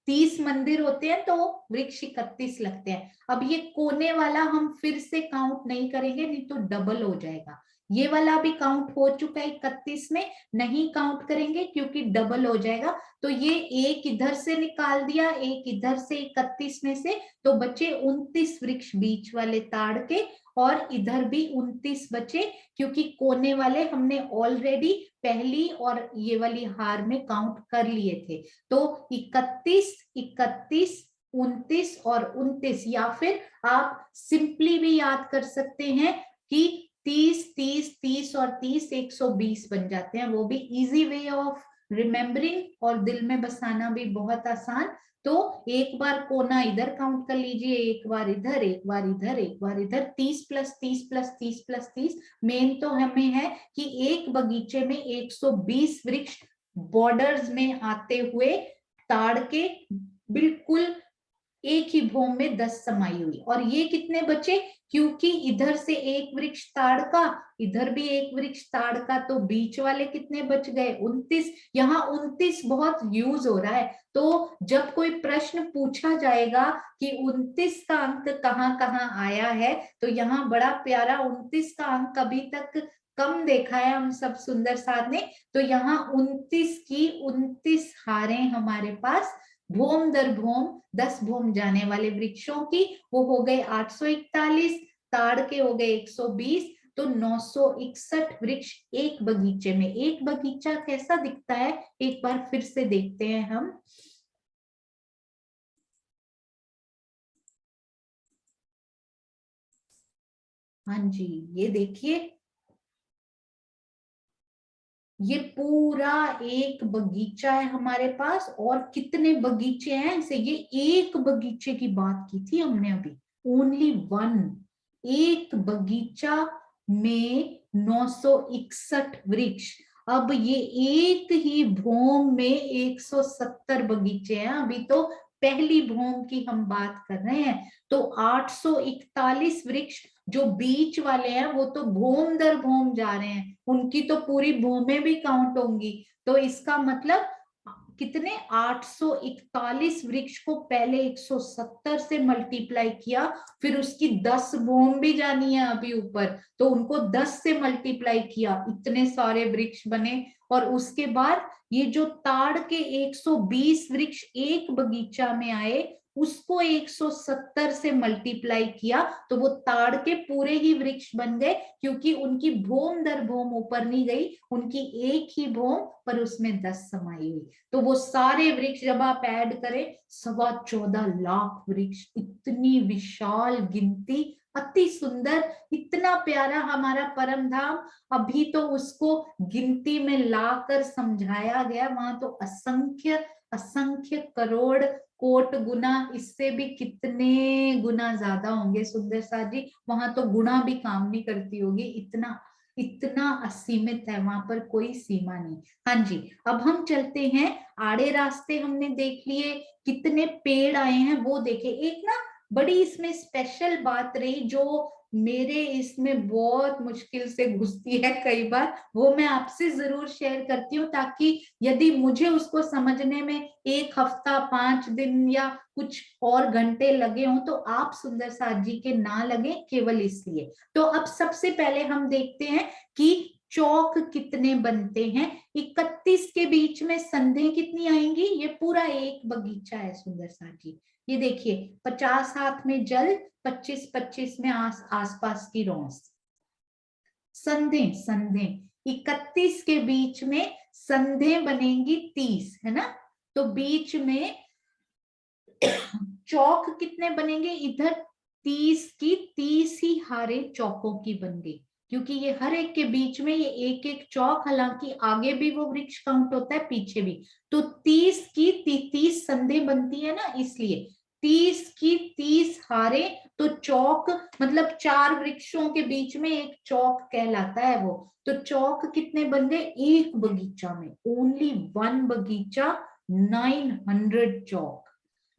S1: 30 मंदिर होते हैं तो वृक्ष 31 लगते हैं। अब ये कोने वाला हम फिर से काउंट नहीं करेंगे, नहीं तो डबल हो जाएगा। ये वाला भी काउंट हो चुका है 31 में, नहीं काउंट करेंगे क्योंकि डबल हो जाएगा। तो ये एक इधर से निकाल दिया, एक इधर से 31 में से, तो बचे 29 वृक्ष बीच वाले ताड़ के, और इधर भी 29 बचे, क्योंकि कोने वाले हमने ऑलरेडी पहली और ये वाली हार में काउंट कर लिए थे। तो 31, 31, 29 और 29, या फिर आप सिंपली भी याद कर सकते हैं कि 30, 30, 30 और 30 120 बन जाते हैं। वो भी इजी वे ऑफ रिमेम्बरिंग, और दिल में बसाना भी बहुत आसान। तो एक बार कोना इधर काउंट कर लीजिए, एक बार इधर, एक बार इधर, एक बार इधर, 30 प्लस 30 प्लस 30 प्लस 30। मेन तो हमें है कि एक बगीचे में 120 वृक्ष बॉर्डर्स में आते हुए ताड़ के बिल्कुल एक ही भूमि में 10 समाई हुई। और ये कितने बचे, क्योंकि इधर से एक वृक्ष ताड़ का, इधर भी एक वृक्ष ताड़ का, तो बीच वाले कितने बच गए, 29। यहाँ 29 बहुत यूज हो रहा है, तो जब कोई प्रश्न पूछा जाएगा कि 29 का अंक कहाँ कहाँ आया है, तो यहाँ बड़ा प्यारा 29 का अंक अभी तक कम देखा है हम सब सुंदर साथ ने। तो यहाँ 29 की 29 हारें हमारे पास भूम दर भूम 10 भूम जाने वाले वृक्षों की, वो हो गए 841, ताड़ के हो गए 120, तो 961 वृक्ष एक बगीचे में। एक बगीचा कैसा दिखता है एक बार फिर से देखते हैं हम। हाँ जी, ये देखिए, ये पूरा एक बगीचा है हमारे पास। और कितने बगीचे हैं ऐसे, ये एक बगीचे की बात की थी हमने अभी, ओनली वन। एक बगीचा में 961 वृक्ष। अब ये एक ही भूम में 170 बगीचे हैं, अभी तो पहली भूम की हम बात कर रहे हैं। तो 841 वृक्ष जो बीच वाले हैं वो तो भूम दर भूम जा रहे हैं, उनकी तो पूरी भूमें भी काउंट होंगी। तो इसका मतलब कितने, 841 वृक्ष को पहले 170 से मल्टीप्लाई किया, फिर उसकी 10 भूम भी जानी है अभी ऊपर, तो उनको 10 से मल्टीप्लाई किया, इतने सारे वृक्ष बने। और उसके बाद ये जो ताड़ के 120 वृक्ष एक बगीचा में आए, उसको 170 से मल्टीप्लाई किया, तो वो ताड़ के पूरे ही वृक्ष बन गए, क्योंकि उनकी भूम दर भूम ऊपर नहीं गई, उनकी एक ही भूम पर उसमें 10 समाई हुई। तो वो सारे वृक्ष जब आप ऐड करें, 14.25 लाख वृक्ष, इतनी विशाल गिनती, अति सुंदर, इतना प्यारा हमारा परम धाम। अभी तो उसको गिनती में लाकर समझाया गया, वहां तो असंख्य असंख्य करोड़ कोट गुना, इससे भी कितने गुना ज्यादा होंगे सुंदर साथ जी, वहां तो गुना भी काम नहीं करती होगी, इतना इतना असीमित है वहां पर, कोई सीमा नहीं। हाँ जी, अब हम चलते हैं, आड़े रास्ते हमने देख लिए, कितने पेड़ आए हैं वो देखे। एक ना बड़ी इसमें स्पेशल बात रही जो मेरे इसमें बहुत मुश्किल से घुसती है कई बार, वो मैं आपसे जरूर शेयर करती हूँ, ताकि यदि मुझे उसको समझने में 1 हफ्ता 5 दिन या कुछ और घंटे लगे हों, तो आप सुंदर साथ जी के ना लगे, केवल इसलिए। तो अब सबसे पहले हम देखते हैं कि चौक कितने बनते हैं। 31 के बीच में संधे कितनी आएंगी, ये पूरा एक बगीचा है सुंदर साथ जी। ये देखिए, 50 हाथ में जल, 25-25 में आसपास की रौस। संधे संधे 31 के बीच में संधे बनेंगी 30, है ना। तो बीच में चौक कितने बनेंगे, इधर 30 की 30 ही हारे चौकों की बन गई, क्योंकि ये हर एक के बीच में ये एक एक चौक, हालांकि आगे भी वो वृक्ष काउंट होता है पीछे भी, तो 30 की 30 संधे बनती है ना, इसलिए 30 की 30 हारे, तो चौक मतलब 4 वृक्षों के बीच में एक चौक कहलाता है वो। तो चौक कितने बन गए एक बगीचा में, ओनली वन बगीचा, 900 चौक,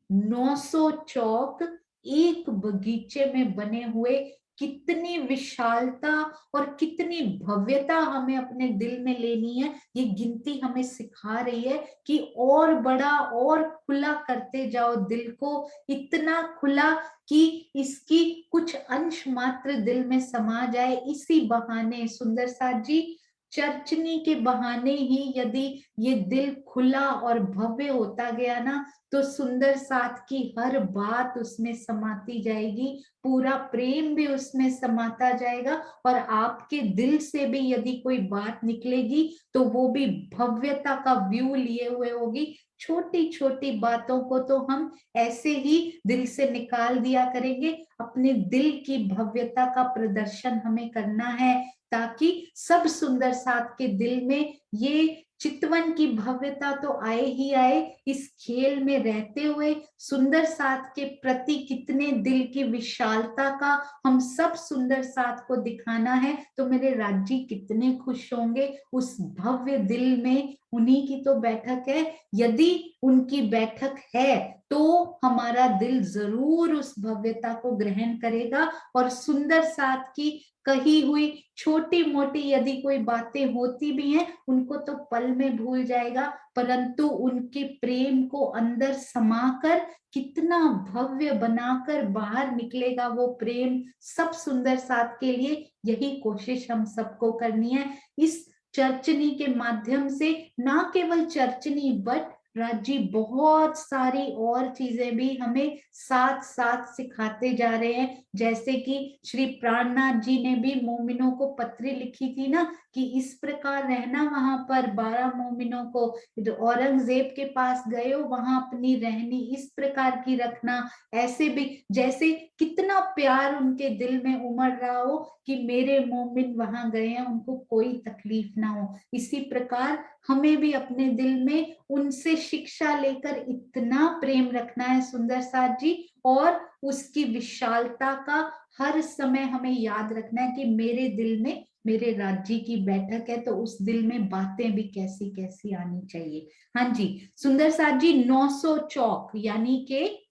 S1: 900 चौक एक बगीचे में बने हुए। कितनी विशालता और कितनी भव्यता हमें अपने दिल में लेनी है, ये गिनती हमें सिखा रही है कि और बड़ा और खुला करते जाओ दिल को, इतना खुला कि इसकी कुछ अंश मात्र दिल में समा जाए। इसी बहाने सुंदर साथ जी, चर्चनी के बहाने ही यदि ये दिल खुला और भव्य होता गया ना, तो सुंदर साथ की हर बात उसमें समाती जाएगी, पूरा प्रेम भी उसमें समाता जाएगा, और आपके दिल से भी यदि कोई बात निकलेगी तो वो भी भव्यता का व्यू लिए हुए होगी। छोटी छोटी बातों को तो हम ऐसे ही दिल से निकाल दिया करेंगे, अपने दिल की भव्यता का प्रदर्शन हमें करना है, ताकि सब सुंदर साथ के दिल में ये चितवन की भव्यता तो आए ही आए, इस खेल में रहते हुए सुंदर साथ के प्रति कितने दिल की विशालता का हम सब सुंदर साथ को दिखाना है, तो मेरे राज्य कितने खुश होंगे। उस भव्य दिल में उन्हीं की तो बैठक है, यदि उनकी बैठक है तो हमारा दिल जरूर उस भव्यता को ग्रहण करेगा और सुंदर साथ की कही हुई छोटी मोटी यदि कोई बातें होती भी हैं उनको तो पल में भूल जाएगा, परंतु उनके प्रेम को अंदर समाकर कितना भव्य बनाकर बाहर निकलेगा वो प्रेम सब सुंदर साथ के लिए। यही कोशिश हम सबको करनी है। इस चर्चनी के माध्यम से न केवल चर्चनी बट राज्य बहुत सारी और चीजें भी हमें साथ साथ सिखाते जा रहे हैं। जैसे कि श्री प्राणनाथ जी ने भी मोमिनों को पत्री लिखी थी ना कि इस प्रकार रहना, वहां पर 12 मोमिनों को औरंगजेब के पास गए हो वहां अपनी रहनी इस प्रकार की रखना। ऐसे भी जैसे कितना प्यार उनके दिल में उमड़ रहा हो कि मेरे मोमिन वहां गए हैं उनको कोई तकलीफ ना हो, इसी प्रकार हमें भी अपने दिल में उनसे शिक्षा लेकर इतना प्रेम रखना है सुंदर साथ जी, और उसकी विशालता का हर समय हमें याद रखना है कि मेरे दिल में मेरे राज्य की बैठक है, तो उस दिल में बातें भी कैसी कैसी आनी चाहिए। हाँ जी सुंदर साथ जी, 900 चौक यानी के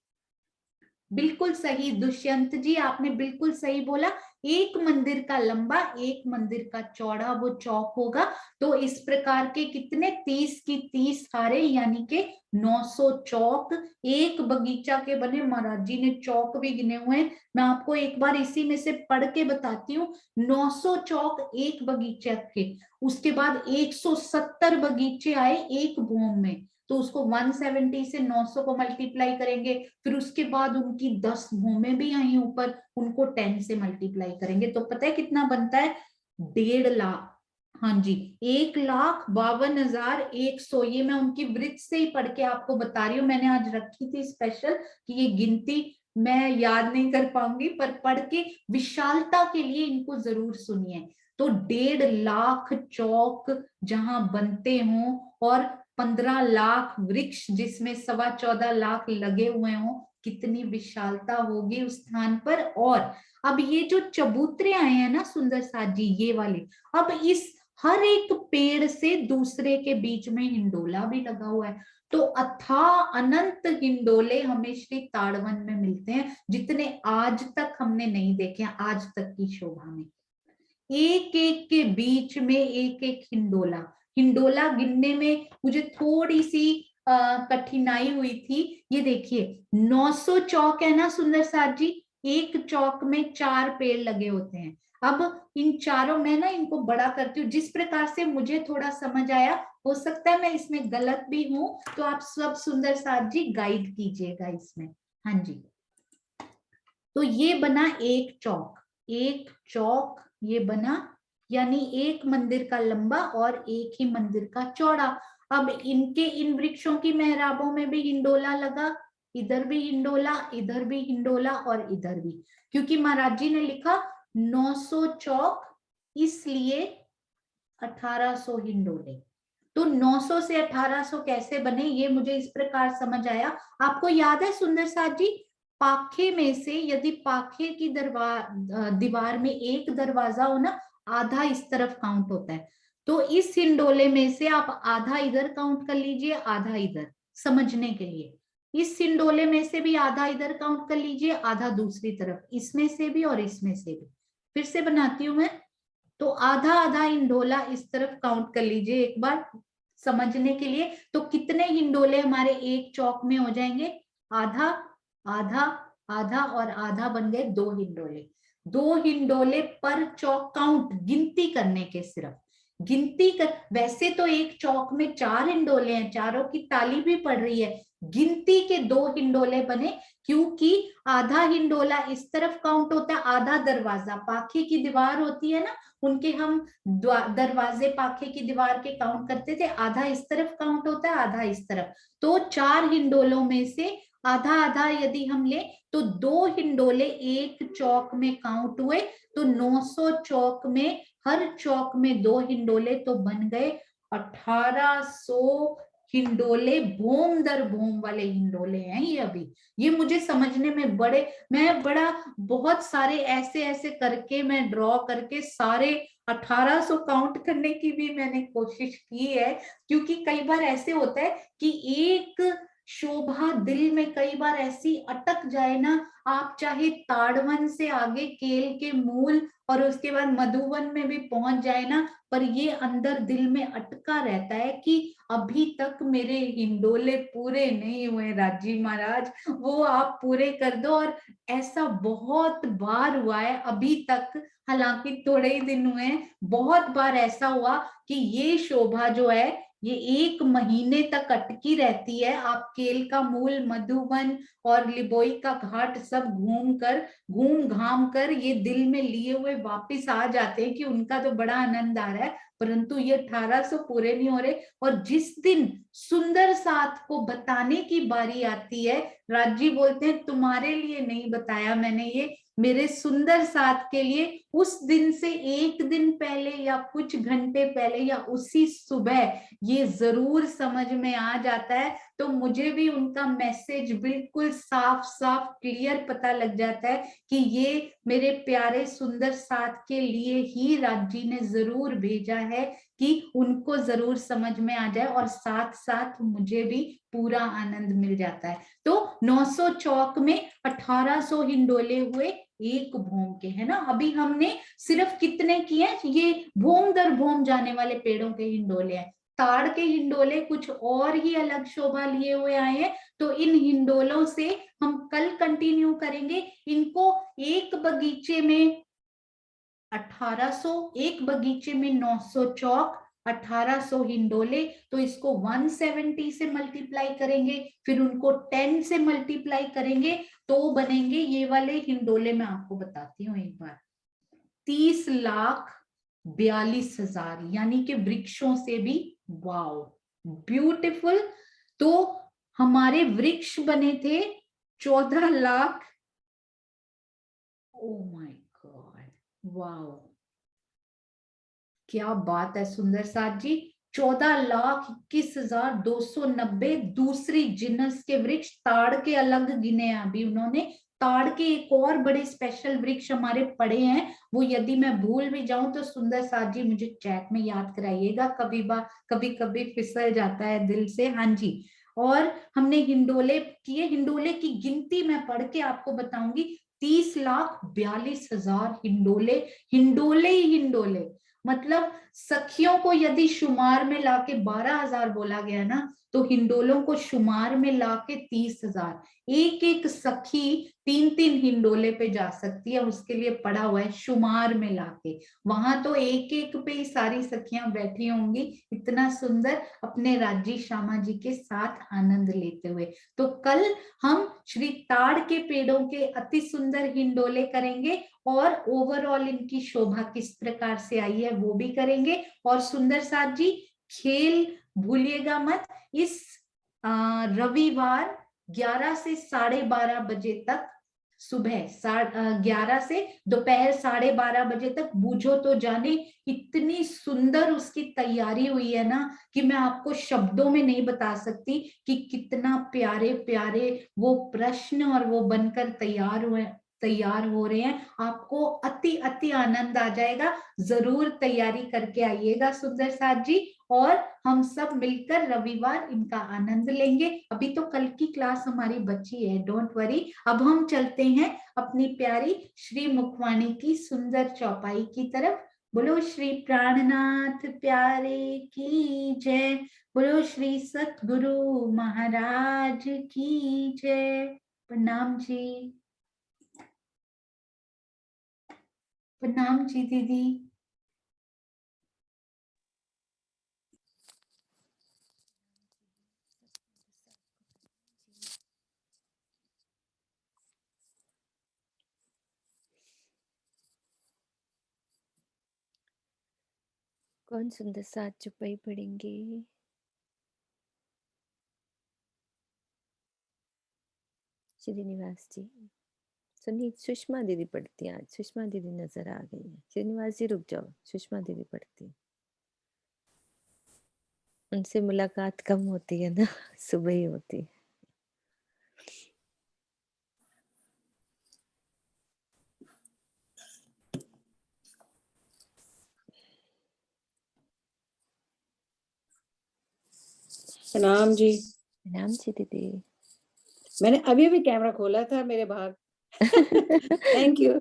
S1: बिल्कुल सही दुष्यंत जी, आपने बिल्कुल सही बोला। एक मंदिर का लंबा एक मंदिर का चौड़ा वो चौक होगा। तो इस प्रकार के कितने 30 की 30 हारे यानी के 900 चौक एक बगीचा के बने। महाराज जी ने चौक भी गिने हुए हैं, मैं आपको एक बार इसी में से पढ़ के बताती हूँ। 900 चौक एक बगीचे के, उसके बाद 170 बगीचे आए एक भूमि में, तो उसको 170 से 900 को मल्टीप्लाई करेंगे, फिर उसके बाद उनकी 10 भूमें भी आई ऊपर, उनको 10 से मल्टीप्लाई करेंगे, तो पता है कितना बनता है? 1.5 लाख। हाँ जी 1,52,100। ये मैं उनकी वृत्त से ही पढ़ के आपको बता रही हूँ, मैंने आज रखी थी स्पेशल कि ये गिनती मैं याद नहीं कर पाऊंगी, पर पढ़ के विशालता के लिए इनको जरूर सुनिए। तो 1.5 लाख चौक जहां बनते हों और 15 लाख वृक्ष जिसमें 14.25 लाख लगे हुए हों, कितनी विशालता होगी उस स्थान पर। और अब ये जो चबूतरे आए हैं ना सुंदर साथ जी, ये वाले, अब इस हर एक पेड़ से दूसरे के बीच में हिंडोला भी लगा हुआ है। तो अथाह अनंत हिंडोले हमें श्री ताड़वन में मिलते हैं, जितने आज तक हमने नहीं देखे हैं आज तक की शोभा में। एक एक के बीच में एक एक हिंडोला। हिंडोला गिनने में मुझे थोड़ी सी कठिनाई हुई थी। ये देखिए 900 चौक है ना सुंदर साथ जी, एक चौक में 4 पेड़ लगे होते हैं। अब इन चारों में ना इनको बड़ा करती हूँ जिस प्रकार से मुझे थोड़ा समझ आया, हो सकता है मैं इसमें गलत भी हूं, तो आप सब सुंदर साथ जी गाइड कीजिएगा इसमें। हाँ जी तो ये बना एक चौक, एक चौक ये बना, यानी एक मंदिर का लंबा और एक ही मंदिर का चौड़ा। अब इनके इन वृक्षों की मेहराबों में भी हिंडोला लगा, इधर भी हिंडोला, इधर भी हिंडोला और इधर भी, क्योंकि महाराज जी ने लिखा 900 चौक इसलिए 1800 हिंडोले। तो 900 से 1800 कैसे बने ये मुझे इस प्रकार समझ आया। आपको याद है सुंदर साथ जी, पाखे में से यदि पाखे की दीवार में एक दरवाजा हो ना, आधा इस तरफ काउंट होता है, तो इस हिंडोले में से आप आधा इधर काउंट कर लीजिए आधा इधर, समझने के लिए। इस हिंडोले में से भी आधा इधर काउंट कर लीजिए आधा दूसरी तरफ, इसमें से भी और इसमें से भी। फिर से बनाती हूं मैं, तो आधा आधा हिंडोला इस तरफ काउंट कर लीजिए एक बार समझने के लिए। तो कितने हिंडोले हमारे एक चौक में हो जाएंगे? आधा आधा आधा और आधा बन गए 2 हिंडोले। 2 हिंडोले पर चौक काउंट, गिनती करने के, सिर्फ गिनती कर। वैसे तो एक चौक में 4 हिंडोले हैं, चारों की ताली भी पड़ रही है, गिनती के 2 हिंडोले बने, क्योंकि आधा हिंडोला इस तरफ काउंट होता है, आधा दरवाजा पाखे की दीवार होती है ना, उनके हम दरवाजे पाखे की दीवार के काउंट करते थे, आधा इस तरफ काउंट होता है आधा इस तरफ। तो 4 हिंडोलों में से आधा आधा यदि हम ले तो 2 हिंडोले एक चौक में काउंट हुए, तो 900 चौक में हर चौक में 2 हिंडोले तो बन गए 1800 हिंडोले भोम दर भोम वाले हिंडोले हैं ये। अभी ये मुझे समझने में मैं बहुत सारे ऐसे ऐसे करके मैं ड्रॉ करके सारे 1800 काउंट करने की भी मैंने कोशिश की है, क्योंकि कई बार ऐसे होता है कि एक शोभा दिल में कई बार ऐसी अटक जाए ना, आप चाहे ताड़वन से आगे केल के मूल और उसके बाद मधुवन में भी पहुंच जाए ना, पर ये अंदर दिल में अटका रहता है कि अभी तक मेरे हिंडोले पूरे नहीं हुए राजी महाराज, वो आप पूरे कर दो। और ऐसा बहुत बार हुआ है अभी तक, हालांकि थोड़े ही दिन हुए हैं, बहुत बार ऐसा हुआ कि ये शोभा जो है ये 1 महीने तक अटकी रहती है। आप केल का मूल, मधुवन और लिबोई का घाट सब घूम घाम कर ये दिल में लिए हुए वापिस आ जाते हैं कि उनका तो बड़ा आनंद आ रहा है, परंतु ये 1800 पूरे नहीं हो रहे। और जिस दिन सुंदर साथ को बताने की बारी आती है, राजी बोलते हैं तुम्हारे लिए नहीं बताया मैंने, ये मेरे सुंदर साथ के लिए। उस दिन से 1 दिन पहले या कुछ घंटे पहले या उसी सुबह ये जरूर समझ में आ जाता है, तो मुझे भी उनका मैसेज बिल्कुल साफ साफ क्लियर पता लग जाता है कि ये मेरे प्यारे सुंदर साथ के लिए ही राजी ने जरूर भेजा है, कि उनको जरूर समझ में आ जाए और साथ साथ मुझे भी पूरा आनंद मिल जाता है। तो 900 चौक में 1800 हिंडोले हुए एक भोम के, है ना। अभी हमने सिर्फ कितने किए, ये भोम दर भोम जाने वाले पेड़ों के हिंडोले हैं। ताड़ के हिंडोले कुछ और ही अलग शोभा लिए हुए आए हैं, तो इन हिंडोलों से हम कल कंटिन्यू करेंगे। इनको एक बगीचे में 1800, एक बगीचे में 900 चौक, 1800 हिंडोले, तो इसको 170 से मल्टीप्लाई करेंगे, फिर उनको 10 से मल्टीप्लाई करेंगे, तो बनेंगे ये वाले हिंडोले। मैं आपको बताती हूँ एक बार, 30,42,000, यानी कि वृक्षों से भी। Wow, beautiful. तो हमारे वृक्ष बने थे 14 lakh. Oh my God, wow, क्या बात है सुंदर साथ जी। 14,21,290 दूसरी जिनस के वृक्ष, ताड़ के अलग गिने हैं अभी उन्होंने। ताड़ के एक और बड़े स्पेशल वृक्ष हमारे पड़े हैं, वो यदि मैं भूल भी जाऊं तो सुंदर साथ जी मुझे चैट में याद कराइएगा, कभी कभी फिसल जाता है दिल से। हाँ जी। और हमने हिंडोले किए, हिंडोले की गिनती मैं पढ़ के आपको बताऊंगी। 30,42,000 हिंडोले, हिंडोले ही हिंडोले। मतलब सखियों को यदि शुमार में लाके 12,000 बोला गया ना, तो हिंडोलों को शुमार में लाके 30,000। एक एक सखी 3-3 हिंडोले पे जा सकती है, उसके लिए पड़ा हुआ है शुमार में लाके। वहां तो एक एक पे ही सारी सखियां बैठी होंगी, इतना सुंदर अपने राज्य श्यामा जी के साथ आनंद लेते हुए। तो कल हम श्री ताड़ के पेड़ों के अति सुंदर हिंडोले करेंगे, और ओवरऑल इनकी शोभा किस प्रकार से आई है वो भी करेंगे। और सुंदर साथ जी, खेल भूलिएगा मत। इस रविवार 11 से 12:30 बजे तक, सुबह 11 से दोपहर 12:30 बजे तक, बूझो तो जाने, इतनी सुंदर उसकी तैयारी हुई है ना कि मैं आपको शब्दों में नहीं बता सकती कि कितना प्यारे प्यारे वो प्रश्न और वो बनकर तैयार हो रहे हैं। आपको अति अति आनंद आ जाएगा, जरूर तैयारी करके आइएगा सुंदर साथ जी, और हम सब मिलकर रविवार इनका आनंद लेंगे। अभी तो कल की क्लास हमारी बची है, डोंट वरी। अब हम चलते हैं अपनी प्यारी श्री मुखवाणी की सुंदर चौपाई की तरफ। बोलो श्री प्राणनाथ प्यारे की जय, बोलो श्री सतगुरु महाराज की जय। प्रणाम जी, प्रणाम जी दीदी।
S2: कौन सुंदर साथ चुपाई पढ़ेंगे? श्रीनिवास जी सुनिए, सुषमा दीदी पढ़ती हैं आज। सुषमा दीदी नजर आ गई है। श्रीनिवास जी रुक जाओ, सुषमा दीदी पढ़ती है। उनसे मुलाकात कम होती है ना, सुबह ही होती है।
S3: प्रणाम जी।
S2: नाम जी दीदी।
S3: मैंने अभी अभी कैमरा खोला था, मेरे भाग। Thank you.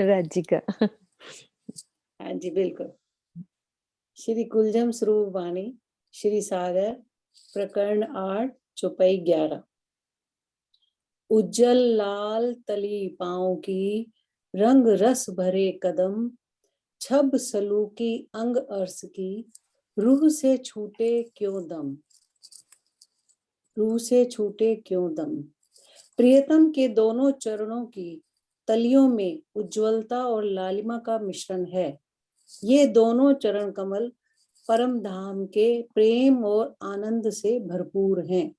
S2: राजी का।
S3: हाँ जी, बिल्कुल। श्री कुलजम स्वरूप वाणी, श्री सागर, प्रकरण 8, चौपाई 11। उज्जल लाल तली पाँव की, रंग रस भरे कदम, छब सलूकी अंग अर्स की, रूह से छूटे क्यों दम, रूह से छूटे क्यों दम। प्रियतम के दोनों चरणों की तलियों में उज्ज्वलता और लालिमा का मिश्रण है। ये दोनों चरण कमल परम धाम के प्रेम और आनंद से भरपूर हैं।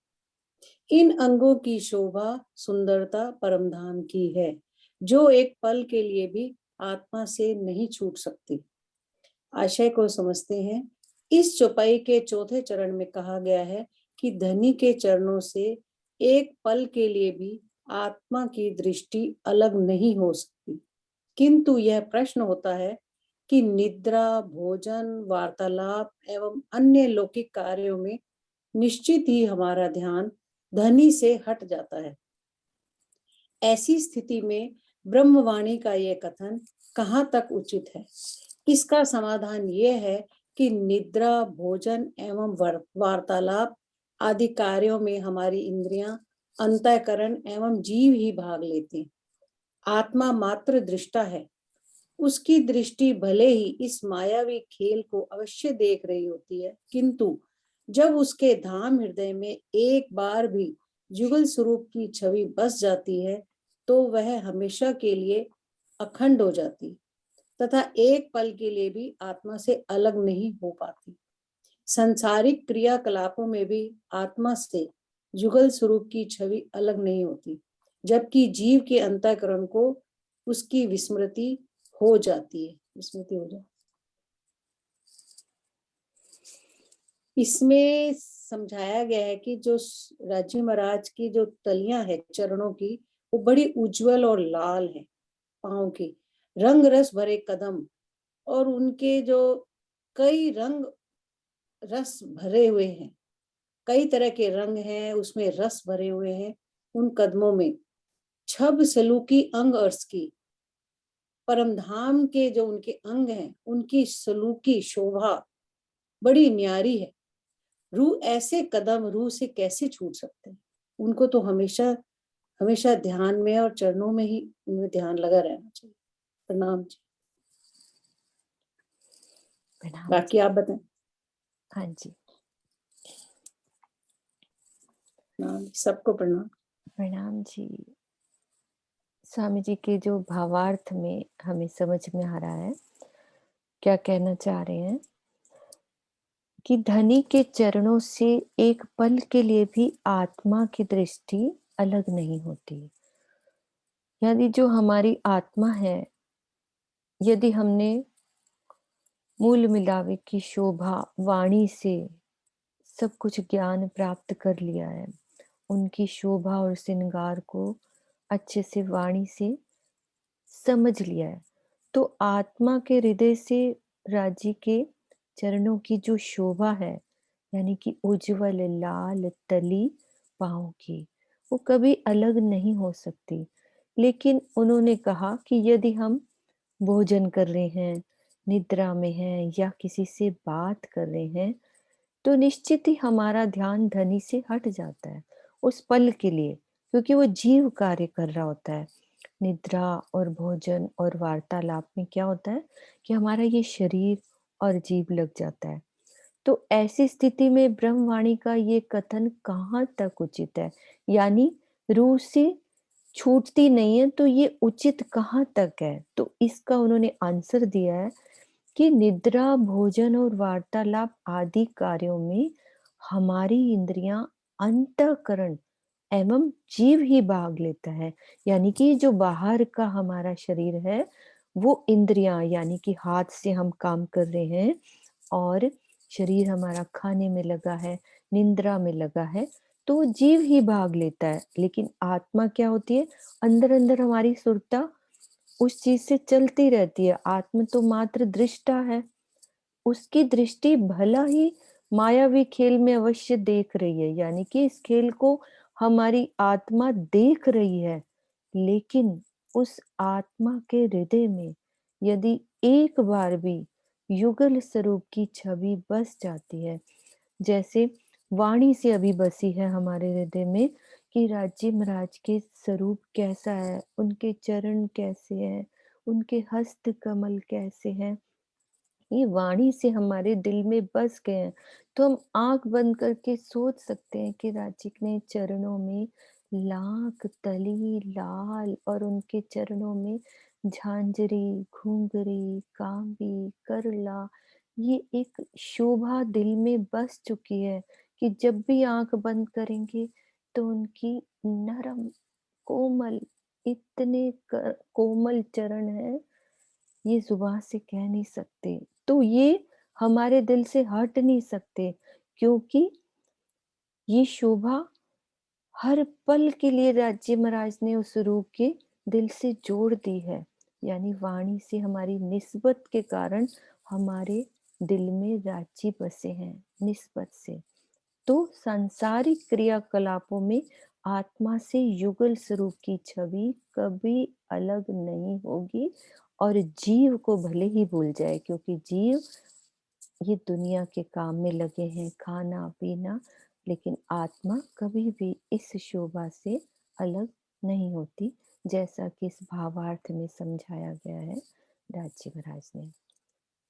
S3: इन अंगों की शोभा सुंदरता परम धाम की है, जो एक पल के लिए भी आत्मा से नहीं छूट सकती। आशय को समझते हैं। इस चौपाई के चौथे चरण में कहा गया है कि धनी के चरणों से एक पल के लिए भी आत्मा की दृष्टि अलग नहीं हो सकती, किंतु यह प्रश्न होता है कि निद्रा, भोजन, वार्तालाप एवं अन्य लौकिक कार्यों में निश्चित ही हमारा ध्यान धनी से हट जाता है। ऐसी स्थिति में ब्रह्मवाणी का यह कथन कहाँ तक उचित है? इसका समाधान यह है कि निद्रा, भोजन एवं वार्तालाप आदि कार्यों में हमारी इंद्रियां, अंतःकरण एवं जीव ही भाग लेती। आत्मा मात्र दृष्टा है। उसकी दृष्टि भले ही इस मायावी खेल को अवश्य देख रही होती है, किंतु जब उसके धाम हृदय में एक बार भी जुगल स्वरूप की छवि बस जाती है, तो वह हमेशा के लिए अखंड हो जाती तथा एक पल के लिए भी आत्मा से अलग नहीं हो पाती। संसारिक क्रियाकलापों में भी आत्मा से जुगल स्वरूप की छवि अलग नहीं होती, जबकि जीव के अंतःकरण को उसकी विस्मृति हो जाती है। विस्मृति हो जाती। इसमें समझाया गया है कि जो राजी महाराज की जो तलियां है चरणों की, वो बड़ी उज्जवल और लाल है। पाँव की रंग रस भरे कदम, और उनके जो कई रंग रस भरे हुए हैं, कई तरह के रंग हैं, उसमें रस भरे हुए हैं उन कदमों में। छब सलूकी अंग अर्स की, परमधाम के जो उनके अंग हैं, उनकी सलूकी शोभा बड़ी न्यारी है। रूह ऐसे कदम रूह से कैसे छूट सकते हैं? उनको तो हमेशा हमेशा ध्यान में और चरणों में ही उनमें ध्यान लगा रहना चाहिए। प्रणाम जी। बाकी आप बताएं।
S2: हाँ जी,
S3: प्रणाम, सबको प्रणाम।
S2: प्रणाम जी। स्वामी जी के जो भावार्थ में हमें समझ में आ रहा है, क्या कहना चाह रहे हैं कि धनी के चरणों से एक पल के लिए भी आत्मा की दृष्टि अलग नहीं होती। यदि जो हमारी आत्मा है, यदि हमने मूल मिलावे की शोभा वाणी से सब कुछ ज्ञान प्राप्त कर लिया है, उनकी शोभा और श्रृंगार को अच्छे से वाणी से समझ लिया है, तो आत्मा के हृदय से राजी के चरणों की जो शोभा है, यानी कि उज्जवल लाल तली पाँव की, वो कभी अलग नहीं हो सकती। लेकिन उन्होंने कहा कि यदि हम भोजन कर रहे हैं, निद्रा में हैं या किसी से बात कर रहे हैं, तो निश्चित ही हमारा ध्यान धनी से हट जाता है उस पल के लिए, क्योंकि वो जीव कार्य कर रहा होता है। निद्रा और भोजन और वार्तालाप में क्या होता है कि हमारा ये शरीर और जीव लग जाता है। तो ऐसी स्थिति में ब्रह्मवाणी का ये कथन कहाँ तक उचित है, यानी रूह से छूटती नहीं है, तो ये उचित कहाँ तक है? तो इसका उन्होंने आंसर दिया है कि निद्रा, भोजन और वार्तालाप आदि कार्यों में हमारी इंद्रियां अंतःकरण एवं जीव ही भाग लेता है। यानी कि जो बाहर का हमारा शरीर है, वो इंद्रियां, यानी कि हाथ से हम काम कर रहे हैं और शरीर हमारा खाने में लगा है, निंद्रा में लगा है, तो जीव ही भाग लेता है। लेकिन आत्मा क्या होती है, अंदर अंदर हमारी सुरता उस चीज से चलती रहती है। आत्मा तो मात्र दृष्टा है, उसकी दृष्टि भला ही मायावी खेल में अवश्य देख रही है, यानी कि इस खेल को हमारी आत्मा देख रही है। लेकिन उस आत्मा के हृदय में यदि एक बार भी युगल स्वरूप की छवि बस जाती है, जैसे वाणी से अभी बसी है हमारे हृदय में कि राज्य महाराज के स्वरूप कैसा है, उनके चरण कैसे हैं, उनके हस्त कमल कैसे हैं, ये वाणी से हमारे दिल में बस गए हैं, तो हम आंख बंद करके सोच सकते हैं कि राज्य ने चरणों में लाख तली लाल और उनके चरणों में झांझरी, घुंघरी, कांबी, करला, ये एक शोभा दिल में बस चुकी है कि जब भी आंख बंद करेंगे तो उनकी नरम कोमल, इतने कोमल चरण है, ये जुबान से कह नहीं सकते। तो ये हमारे दिल से हट नहीं सकते, क्योंकि ये शोभा हर पल के लिए राज्य महाराज ने उस रूप के दिल से जोड़ दी है। यानी वाणी से हमारी निस्बत के कारण हमारे दिल में राज्य बसे हैं, निस्बत से। तो सांसारिक क्रियाकलापों में आत्मा से युगल स्वरूप की छवि कभी अलग नहीं होगी, और जीव को भले ही भूल जाए, क्योंकि जीव ये दुनिया के काम में लगे हैं, खाना पीना, लेकिन आत्मा कभी भी इस शोभा से अलग नहीं होती, जैसा कि इस भावार्थ में समझाया गया है राज्य महाराज ने।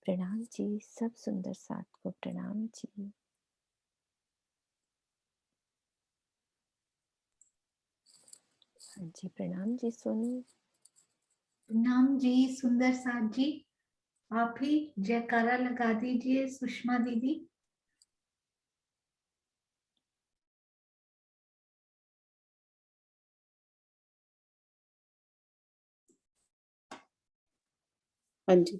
S2: प्रणाम जी, सब सुंदर साथ को प्रणाम जी। हाँ जी, प्रणाम जी सोनू।
S1: प्रणाम जी सुंदर साथ जी, आप ही जयकारा लगा दीजिए सुषमा दीदी।
S3: हाँ जी,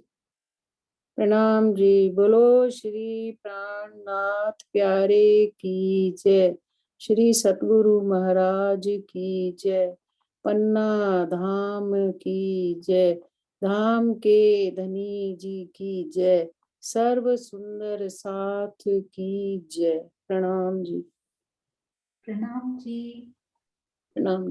S3: प्रणाम जी। बोलो श्री प्राणनाथ प्यारे की जय, श्री सतगुरु महाराज की जय, पन्ना धाम की जय, धाम के धनी जी की जय, सर्व सुंदर साथ की जय। प्रणाम जी।
S1: प्रणाम जी।
S3: प्रणाम।